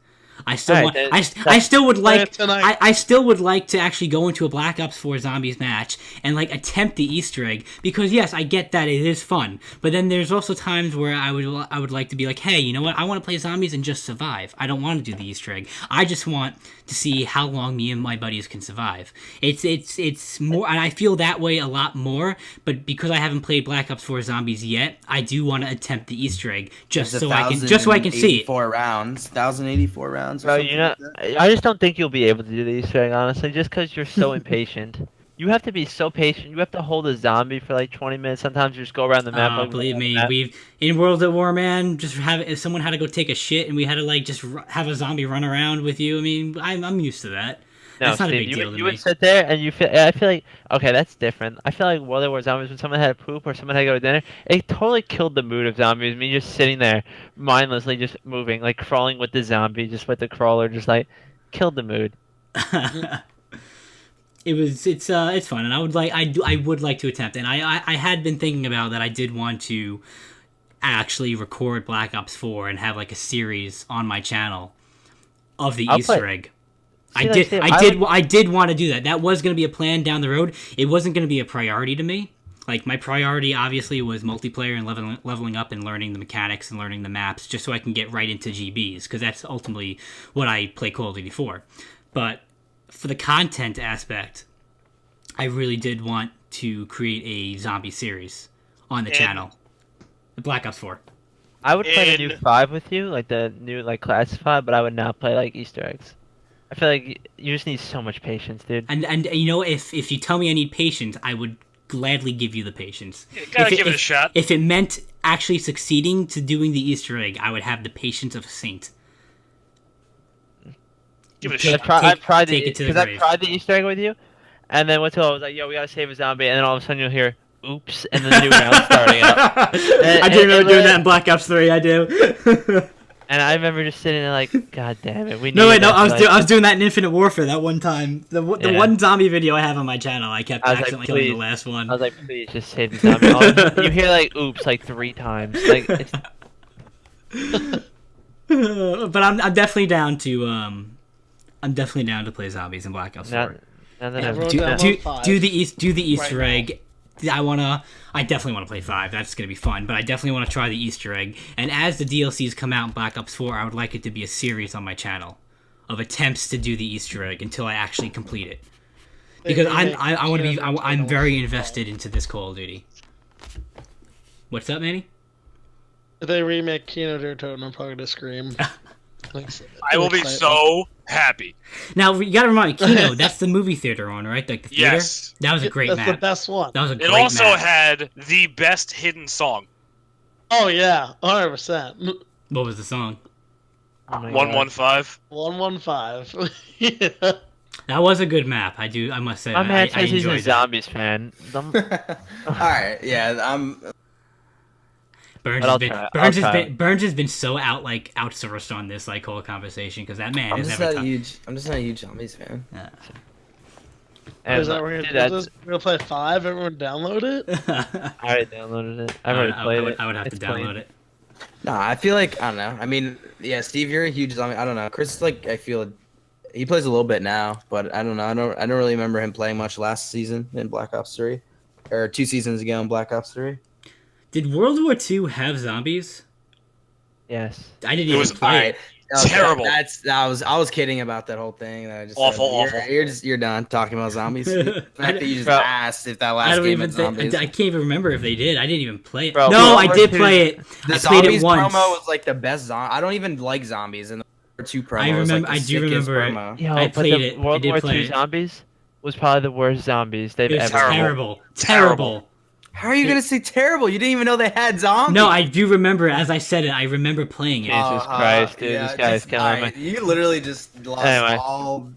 I still Alright, want. then I still would Play like. it tonight. I still would like to actually go into a Black Ops 4 Zombies match and like attempt the Easter egg because yes, I get that it is fun. But then there's also times where I would like to be like, hey, you know what? I want to play zombies and just survive. I don't want to do the Easter egg. I just want to see how long me and my buddies can survive. It's more, and I feel that way a lot more. But because I haven't played Black Ops 4 Zombies yet, I do want to attempt the Easter egg just There's so I can see it. 1,084 rounds. Or Bro, something you know, like that. I just don't think you'll be able to do the Easter egg, honestly, just because you're so impatient. You have to be so patient. You have to hold a zombie for like 20 minutes. Sometimes you just go around the map. like, Believe me, map. we've in World at War, man. Just if someone had to go take a shit and we had to like just have a zombie run around with you. I mean, I'm used to that. No, That's not Steve, a big deal to you me. would sit there and I feel like, okay, that's different. I feel like World at War Zombies, when someone had to poop or someone had to go to dinner, it totally killed the mood of zombies. Me just sitting there, mindlessly just moving, like crawling with the zombie, just with the crawler, just like, killed the mood. It's fun, and I would like to attempt, and I had been thinking about that. I did want to actually record Black Ops 4 and have like a series on my channel of the I'll Easter play- egg. See, like, Steve, I did want to do that. That was going to be a plan down the road. It wasn't going to be a priority to me. Like my priority obviously was multiplayer and leveling up and learning the mechanics and learning the maps just so I can get right into GBs because that's ultimately what I play Call of Duty for. But for the content aspect, I really did want to create a zombie series on the channel. The Black Ops 4. I would play the new 5 with you, like the new like classified, but I would not play like Easter eggs. I feel like you just need so much patience, dude. And you know, if you tell me I need patience, I would gladly give you the patience. You gotta give it a shot. If it meant actually succeeding to doing the Easter egg, I would have the patience of a saint. Give it a Take- shot. I've tried take it to the I've grave. tried the Easter egg with you, and then I was like, yo, we gotta save a zombie, and then all of a sudden you'll hear, oops, and then the new round starting up. I do remember doing that in Black Ops 3. I do. And I remember just sitting there like, God damn it, we No, need wait, no, that, I was doing that in Infinite Warfare that one time. The Yeah. one zombie video I have on my channel, I kept I was like, accidentally killing the please. last one. I was like, please just save the zombie. You hear like, oops, like 3 times. Like, it's, But I'm definitely down to play zombies in Black Ops 4. now that Yeah, I've wrote do, down do, on 5 do the Easter right egg. I definitely want to play 5. That's going to be fun. But I definitely want to try the Easter egg. And as the DLCs come out in Black Ops 4, I would like it to be a series on my channel of attempts to do the Easter egg until I actually complete it. Because I'm very invested into this Call of Duty. What's up, Manny? If they remake Kino der Toten, I'm probably gonna scream. I will be so happy. Now you gotta remind me, Kino. That's the movie theater one, right? Like the theater. Yes. That was a great That's map. the best one. That was a great It also map. had the best hidden song. Oh yeah, 100%. What was the song? Oh my God. 115. 115. Yeah. That was a good map. I must say. My man I says he's a enjoyed that. Zombies fan. All right, yeah, I'm. Burns But Burns has been so outsourced on this whole conversation because that man I'm has just never not talked. huge. I'm just not a huge zombies fan. Yeah. And, Is that we're dude, gonna do this? We're gonna play 5. Everyone download it. I already downloaded it. I've already played it. I would have to It's download played. it. No, I feel like I don't know. I mean, yeah, Steve, you're a huge zombie. I don't know. Chris, I feel he plays a little bit now, but I don't know. I don't really remember him playing much last season in Black Ops 3, or 2 seasons ago in Black Ops 3. Did World War II have zombies? Yes. I didn't It even was play it. terrible. I was kidding about that whole thing. That I just Awful, said, awful. You're done talking about zombies. The fact that you just Bro, asked if that I last don't game even had think. zombies. I can't even remember if they did. I didn't even play it. Bro, no, World I War did II play it. The I played zombies it once. promo was like the best zombie. I don't even like zombies, and the World War 2 promo I was remember- like I the do sickest remember it. promo. Yo, I but played the it. I World did War play II it. zombies was probably the worst zombies they've It was ever. terrible. Terrible. How are you gonna say terrible? You didn't even know they had zombies. No, I do remember. As I said it, I remember playing it. Jesus Christ, dude, this guy's killing me. You literally just lost Anyway. all.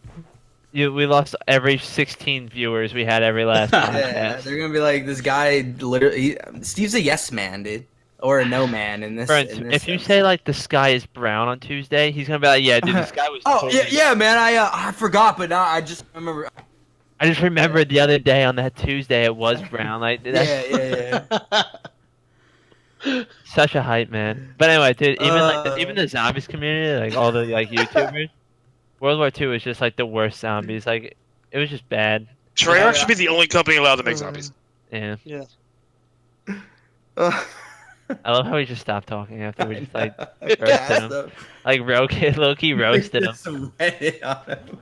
We lost every 16 viewers we had every last Yeah, podcast. they're gonna be like, this guy literally. Steve's a yes man, dude, or a no man in this. Friends, in this if you sense. say like the sky is brown on Tuesday, he's gonna be like, "Yeah, dude, the sky was." Oh totally yeah, man. I forgot, but now I just remember. I just remembered the other day on that Tuesday it was brown. Like that's Yeah. such a hype, man. But anyway, dude, even the zombies community, like all the YouTubers, World War II was just like the worst zombies. Like it was just bad. Treyarch should be the only company allowed to make zombies. Yeah. Yeah. Uh, I love how we just stopped talking after we just like yeah, roasted him. Like Loki roasted him. Just went on him.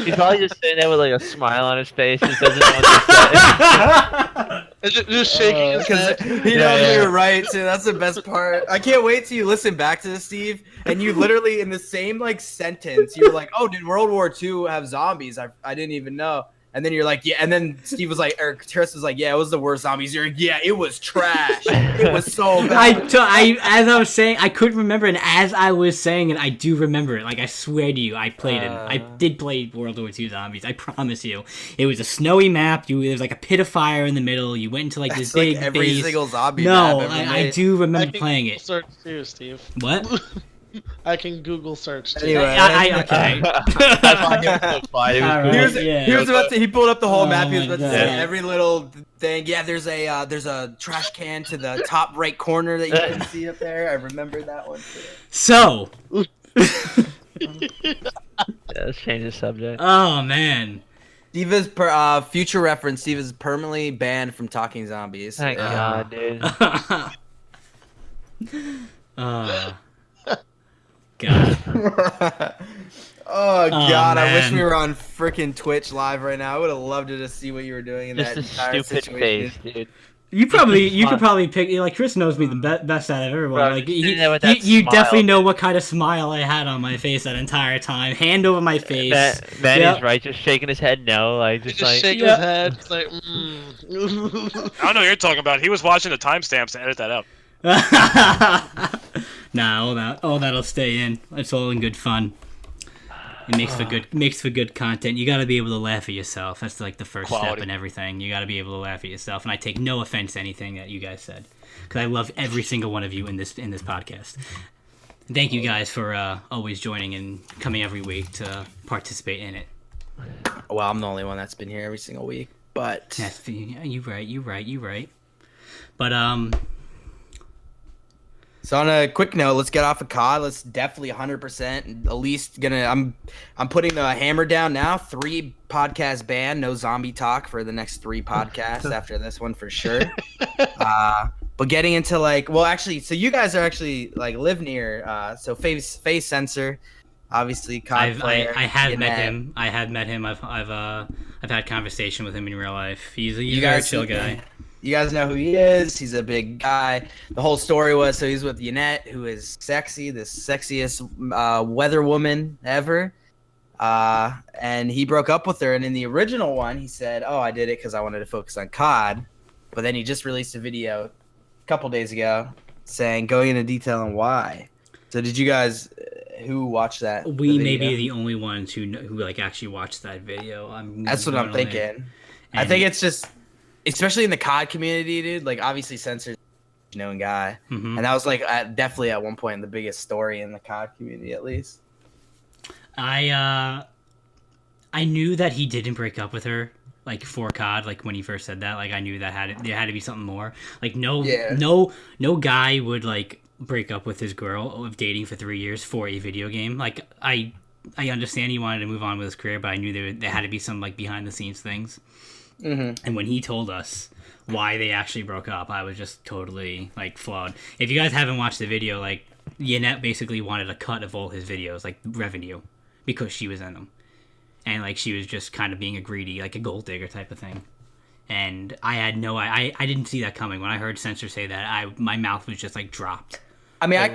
He's probably just sitting there with like a smile on his face. Just doesn't know what to say. Just shaking his Because head. you know Yeah. you're right too. That's the best part. I can't wait till you listen back to this, Steve, and you literally in the same sentence you were like, "Oh, did World War II have zombies? I didn't even know." And then you're like, "Yeah," and then Steve was like, or Chris was like, "Yeah, it was the worst zombies." You're like, "Yeah, it was trash. It was so bad." As I was saying, I couldn't remember, and as I was saying it, I do remember it. Like I swear to you, I played it. I did play World War II Zombies. I promise you, it was a snowy map. There was like a pit of fire in the middle. You went into this It's big every base. single zombie. No, map ever I made. do I remember can playing Google it. search too, Steve. What? I can Google search too. Anyway. Okay. That's why he was so quiet. It was All cool. right. He was about to. He pulled up the whole Oh map. He was my about to God. say every little thing. Yeah, there's a trash can to the top right corner that you can see up there. I remember that one too. So, Yeah, let's change the subject. oh man. Steve is future reference. Steve is permanently banned from talking zombies. Thank God, dude. God. Oh God! I wish man. we were on freaking Twitch live right now. I would have loved to just see what you were doing in Just that a entire stupid situation. face, dude. You could probably pick, Chris knows me the best out of everyone. Bro, Like, sitting there with that you smile. definitely know what kind of smile I had on my face that entire time. Hand over my face. Manny's Yep. right, just shaking his head no, like Just just like shake Yeah. his head. It's like, I don't know what you're talking about. He was watching the timestamps to edit that out. Nah, all that'll stay in. It's all in good fun. It makes for good content. You got to be able to laugh at yourself. That's like the first step Quality. in everything. You got to be able to laugh at yourself. And I take no offense to anything that you guys said, because I love every single one of you in this podcast. Thank you guys for always joining and coming every week to participate in it. Well, I'm the only one that's been here every single week, but That's you right. But So on a quick note, let's get off of COD. Let's definitely 100%. At least I'm putting the hammer down now. 3 podcast ban, no zombie talk for the next 3 podcasts after this one for sure. But getting into so you guys are actually live near. So face sensor, obviously COD player. I have in met that. him. I have met him. I've had conversation with him in real life. He's a guys- very chill guy. You guys know who he is. He's a big guy. The whole story was, so he's with Yannette, who is sexy, the sexiest weather woman ever. And he broke up with her. And in the original one, he said, "Oh, I did it because I wanted to focus on COD." But then he just released a video a couple days ago saying, going into detail on why. So did you guys who watched that? We may be the only ones who like actually watched that video. That's what I'm thinking. I think it's just, especially in the COD community, dude. Like obviously, Censor's a known guy, and that was like definitely at one point the biggest story in the COD community, at least. I knew that he didn't break up with her, like for COD, like when he first said that. Like I knew that there had to be something more. Like no guy would like break up with his girl of dating for 3 years for a video game. Like I understand he wanted to move on with his career, but I knew there had to be some like behind the scenes things. And when he told us why they actually broke up, I was just totally like flawed. If you guys haven't watched the video, like Yannette basically wanted a cut of all his videos, like revenue, because she was in them, and like she was just kind of being a greedy, like a gold digger type of thing. And I had I didn't see that coming. When I heard Censor say that, my mouth was just like dropped. I mean, I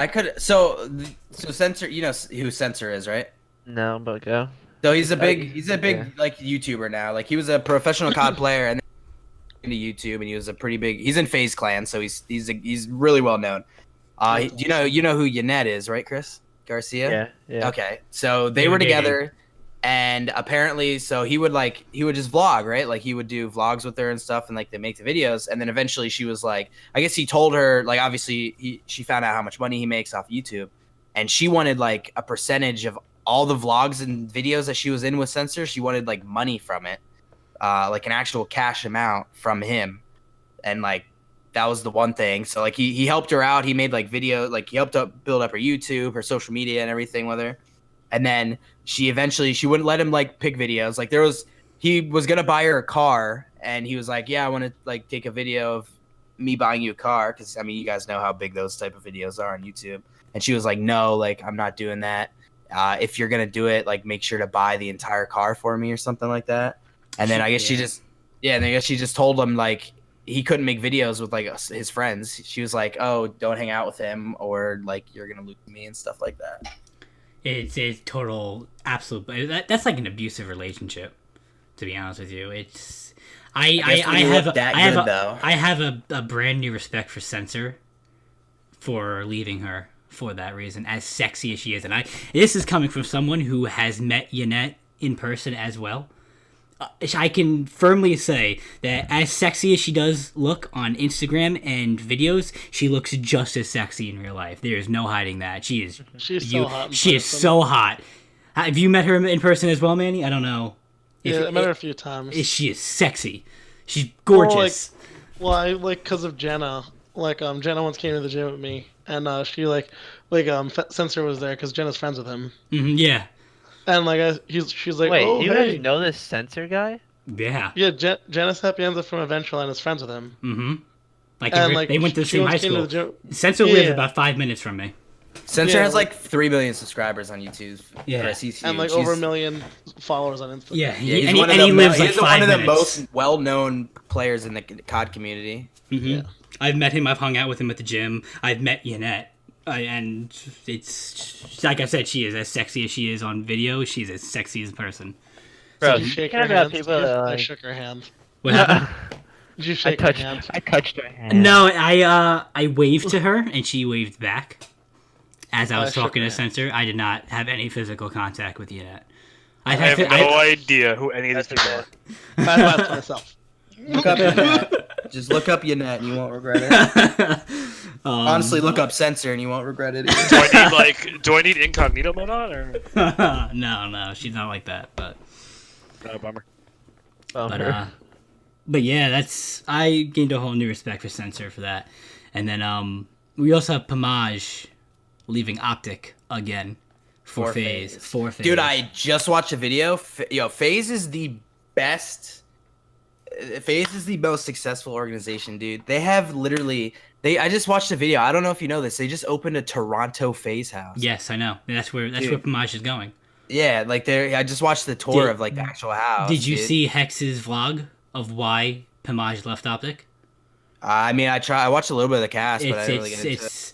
could. So Censor, you know who Censor is, right? No, but go. So he's a big like YouTuber now. Like he was a professional COD player and then into YouTube, and he was a pretty big. He's in FaZe Clan, so he's really well known. You know who Yannette is, right, Chris Garcia? Yeah. Okay, so they were together, and apparently, so he would just vlog, right? Like he would do vlogs with her and stuff, and like they make the videos, and then eventually she was like, I guess he told her, like obviously she found out how much money he makes off YouTube, and she wanted like a percentage of all the vlogs and videos that she was in with Censor. She wanted like money from it, like an actual cash amount from him, and like that was the one thing. So like he helped her out. He made like video, like he helped build up her YouTube, her social media, and everything with her. And then she wouldn't let him like pick videos. Like he was gonna buy her a car, and he was like, "Yeah, I want to like take a video of me buying you a car," because I mean you guys know how big those type of videos are on YouTube. And she was like, "No, like I'm not doing that. If you're gonna do it, like make sure to buy the entire car for me," or something like that. And then I guess she just told him like he couldn't make videos with like his friends. She was like, "Oh, don't hang out with him, or like you're gonna lose me," and stuff like that. It's a total absolute. That's like an abusive relationship, to be honest with you. It's I have a brand new respect for Censor for leaving her for that reason, as sexy as she is. And this is coming from someone who has met Yannette in person as well. I can firmly say that as sexy as she does look on Instagram and videos, she looks just as sexy in real life. There is no hiding that. She's so hot. She is so hot. Have you met her in person as well, Manny? I don't know. Yeah, I met her a few times. She is sexy. She's gorgeous. I because of Jenna. Like Jenna once came to the gym with me, and she Censor was there because Jenna's friends with him. Yeah. And like she's like, wait, "Oh, you hey. guys know this Censor guy? Yeah. Yeah, Jenna Sapienza from Adventureland is friends with him. Mm-hmm. And they went to the same high school. Censor lives about 5 minutes from me. Censor has like 3 million subscribers on YouTube. Yeah, Chris, and like over 1 million followers on Instagram. Yeah, he's he one lives like 5 minutes. One of the most well-known players in the COD community. Mm-hmm. Yeah. I've met him. I've hung out with him at the gym. I've met Yannette. And it's like I said, she is as sexy as she is on video. She's as sexy as a person. Bro, Did you shake her hand? I shook her hand. What happened? Did you shake her hand? I touched her hand. No, I waved to her and she waved back as I was talking to Censor. I did not have any physical contact with Yannette. I have no idea who any of these people are. That's myself. Look up Yannette. Just look up Yannette and you won't regret it. Honestly, look up Censor and you won't regret it. Do I need incognito mode on or? No, she's not like that. But bummer. But yeah, I gained a whole new respect for Censor for that. And then we also have Pamaj leaving Optic again for FaZe. Dude, I just watched a video. FaZe is the best. FaZe is the most successful organization, dude. They have literally. I just watched a video. I don't know if you know this. They just opened a Toronto FaZe house. Yes, I know. That's where Pamaj is going. Yeah, like I just watched the tour of like the actual house. Did you see hecz's vlog of why Pamaj left Optic? I mean, I watched a little bit of the cast, but I didn't really get into it.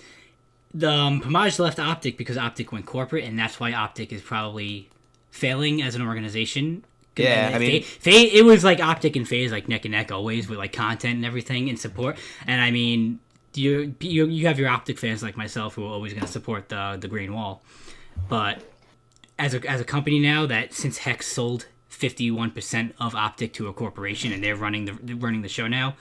Pamaj left Optic because Optic went corporate, and that's why Optic is probably failing as an organization. Yeah, I mean, it was like Optic and FaZe like neck and neck always with like content and everything and support. And I mean, you have your Optic fans like myself who are always going to support the Green Wall, but as a company now that since hecz sold 51% of Optic to a corporation and they're running the show now,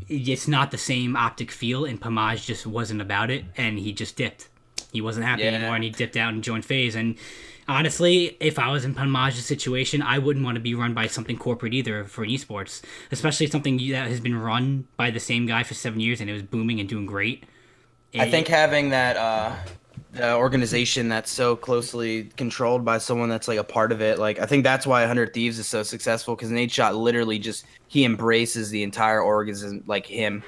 it's not the same Optic feel, and Pamaj just wasn't about it, and he just dipped. He wasn't happy anymore, and he dipped out and joined FaZe. And honestly, if I was in Pamaj's situation, I wouldn't want to be run by something corporate either for esports, especially something that has been run by the same guy for 7 years and it was booming and doing great. I think having that the organization that's so closely controlled by someone that's like a part of it, like I think that's why 100 Thieves is so successful, because Nadeshot literally just he embraces the entire org like him.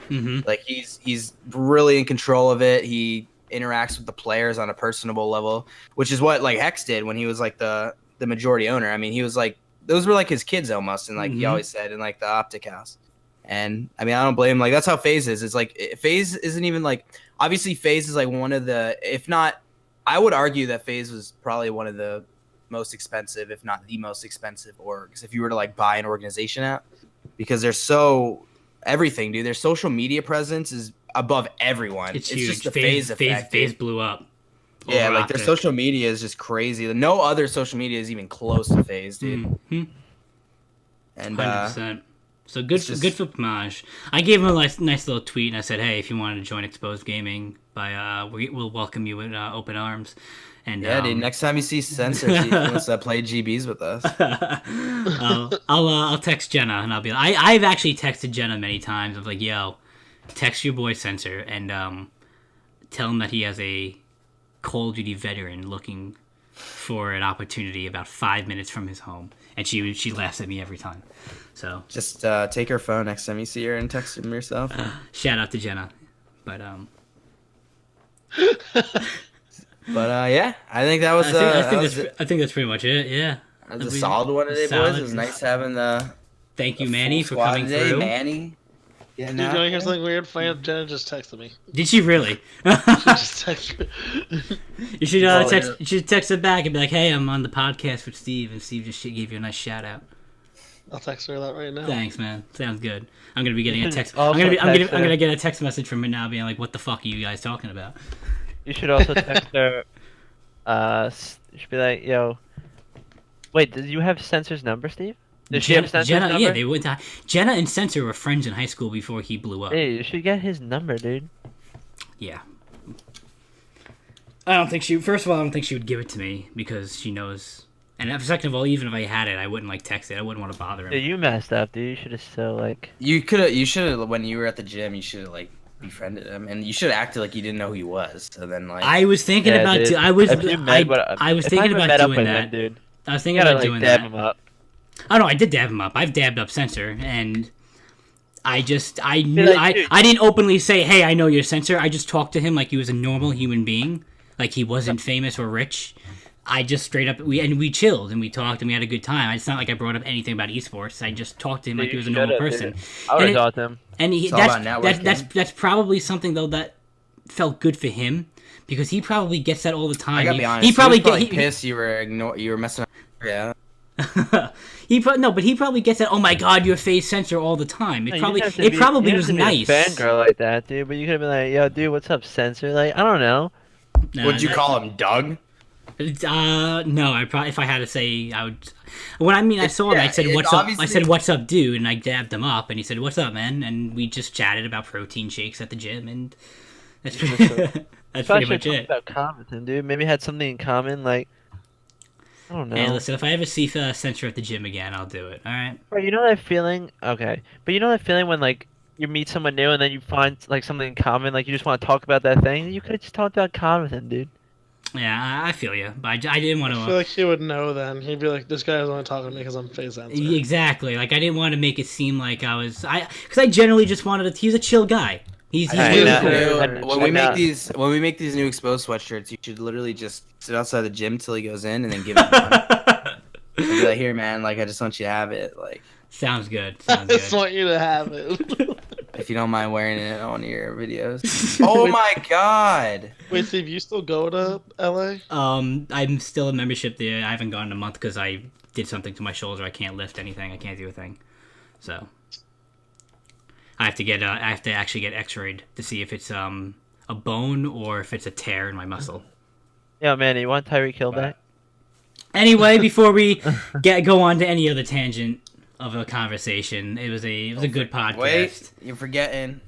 Like he's really in control of it. He interacts with the players on a personable level, which is what like hecz did when he was like the majority owner. I mean, he was like those were like his kids almost, and like he always said in like the Optic house. And I mean, I don't blame him. Like that's how FaZe is. It's like FaZe isn't even like obviously FaZe is like one of the, if not, I would argue that FaZe was probably one of the most expensive, if not the most expensive orgs, if you were to like buy an organization out, because they're so everything, dude. Their social media presence is above everyone. It's huge. Just the FaZe effect. FaZe blew up. Yeah, like their social media is just crazy. No other social media is even close to FaZe, dude. And 100%. So good for Pamaj. I gave him a nice little tweet, and I said, "Hey, if you wanted to join XPOZED Gaming, we'll welcome you with open arms." And yeah, dude. Next time you see Censor, see if he wants to play GBs with us. I'll text Jenna, and I'll be. I've actually texted Jenna many times. I'm like, "Yo, text your boy Censor and tell him that he has a Call of Duty veteran looking for an opportunity about 5 minutes from his home," and she laughs at me every time. So just take her phone next time you see her and text him yourself. Shout out to Jenna, but yeah, I think that was. I think that's pretty much it. Yeah, that was a solid one today, boys. It was nice having the. Thank you, Manny, for coming today, through. Manny. Yeah, you want to hear something weird? Jenna just texted me. Did she really? She just texted me. You should You should text her back and be like, "Hey, I'm on the podcast with Steve," and Steve just gave you a nice shout out. I'll text her that right now. Thanks, man. Sounds good. I'm gonna be getting a text. I'm gonna get a text message from her now, being like, "What the fuck are you guys talking about?" You should also text her. You should be like, "Yo, wait, did you have Censor's number, Steve? Did she have Censor's number?" Yeah, they went. Jenna and Censor were friends in high school before he blew up. Hey, you should get his number, dude. Yeah. I don't think she. First of all, I don't think she would give it to me because she knows. And second of all, even if I had it, I wouldn't like text it. I wouldn't want to bother him. Yeah, you messed up, dude. You should have still like. You should have when you were at the gym. You should have like befriended him, and you should have acted like you didn't know who he was. So then like. I was thinking about. I was thinking about doing that, him, dude. I was thinking about doing dab that. Him up. Oh no, I did dab him up. I've dabbed up Censor, and I didn't openly say, "Hey, I know your Censor." I just talked to him like he was a normal human being, like he wasn't famous or rich. I just straight up we chilled and we talked and we had a good time. It's not like I brought up anything about esports. I just talked to him like he was a normal person. I would have talked to him. And that's probably something though that felt good for him because he probably gets that all the time. I gotta be honest. He probably pissed you were messing up. Yeah. But he probably gets that. Oh my God, your face Censor all the time. It probably was nice. Fangirl like that, dude. But you could have been like, "Yo, dude, what's up, Censor?" Like, I don't know. Would you call him Doug? No, if I had to say, I would. I saw him. I said, "What's up?" I said, "What's up, dude?" And I dabbed him up, and he said, "What's up, man?" And we just chatted about protein shakes at the gym, and that's pretty much it. About common, dude. Maybe had something in common, like I don't know. Hey, listen, if I ever see Censor at the gym again, I'll do it. All right. Bro, you know that feeling? Okay, but you know that feeling when like you meet someone new and then you find like something in common, like you just want to talk about that thing. You could have just talked about common with him, dude. Yeah, I feel you, but I didn't want to. I feel like he would know then. He'd be like, "This guy is only talking to me because I'm FaZe Censor." Exactly. Like I didn't want to make it seem like because I generally just wanted to. He's a chill guy. He's really cool. When we make these new exposed sweatshirts, you should literally just sit outside the gym till he goes in and then give it to him. And be like, "Here, man. Like I just want you to have it." Like sounds good. I just want you to have it. if you don't mind wearing it on your videos. Oh my god! Wait, Steve, you still go to LA? I'm still a membership there. I haven't gone in a month because I did something to my shoulder. I can't lift anything. I can't do a thing. So I have to actually get X-rayed to see if it's a bone or if it's a tear in my muscle. Yeah, Manny, you want Tyreek Hill back? Anyway, before we go on to any other tangent of a conversation, it was a good podcast. Wait, you're forgetting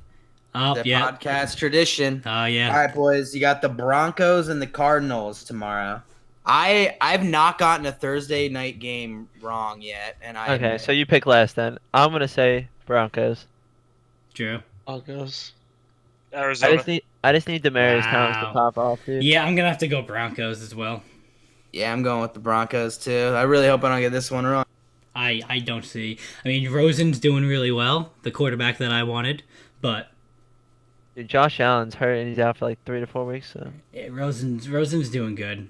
Oh, the yeah. podcast tradition. Oh, yeah. All right, boys, you got the Broncos and the Cardinals tomorrow. I've not gotten a Thursday night game wrong yet, and Okay, so you pick last then. I'm gonna say Broncos. Drew. Broncos. Arizona. I just need Demaryius Thomas to Wow. pop off, dude. Yeah, I'm gonna have to go Broncos as well. Yeah, I'm going with the Broncos too. I really hope I don't get this one wrong. I don't see. I mean, Rosen's doing really well, the quarterback that I wanted, but Dude, Josh Allen's hurt and he's out for like 3 to 4 weeks. So Rosen's doing good.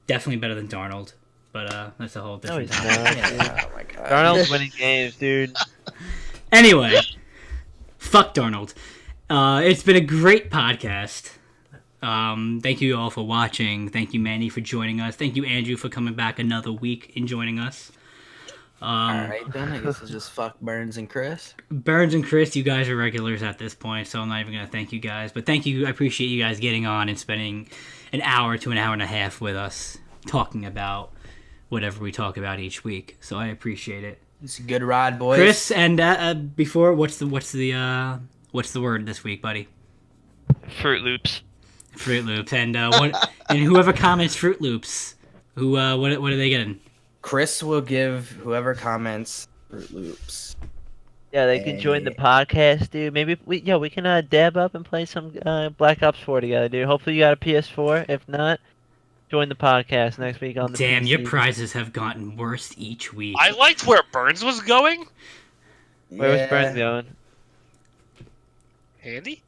Definitely better than Darnold, but that's a whole no, different he's topic. not. Yeah, oh my god. Darnold's winning games, dude. Anyway, fuck Darnold. It's been a great podcast. Thank you all for watching. Thank you, Manny, for joining us. Thank you, Andrew, for coming back another week and joining us. All right, then I guess it's just fuck BurnZ and Chris. BurnZ and Chris, you guys are regulars at this point, so I'm not even going to thank you guys. But thank you. I appreciate you guys getting on and spending an hour to an hour and a half with us talking about whatever we talk about each week. So I appreciate it. It's a good ride, boys. Chris, and before, what's the word this week, buddy? Fruit Loops. Fruit Loops, and and whoever comments Fruit Loops, what are they getting? Chris will give whoever comments Fruit Loops. Yeah, they can join the podcast, dude. Maybe we can dab up and play some Black Ops 4 together, dude. Hopefully you got a PS4. If not, join the podcast next week on the Damn, PC. your prizes have gotten worse each week. I liked where BurnZ was going. Where was BurnZ going? Handy.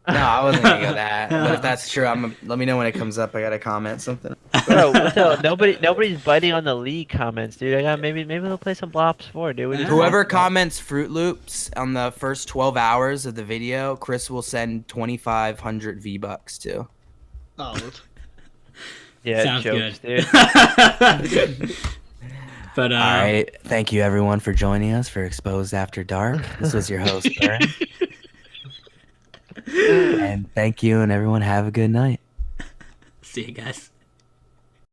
No, I wasn't gonna go that. But if that's true, let me know when it comes up. I gotta comment something. Bro, what the, nobody's biting on the league comments, dude. Maybe they'll play some Blops 4, dude. We just Whoever want- comments Fruit Loops on the first 12 hours of the video, Chris will send 2,500 V-Bucks to. Oh, Yeah, Sounds jokes, good. dude. But All right, thank you everyone for joining us for Exposed After Dark. This was your host, Burn. And thank you, and everyone have a good night. see you guys.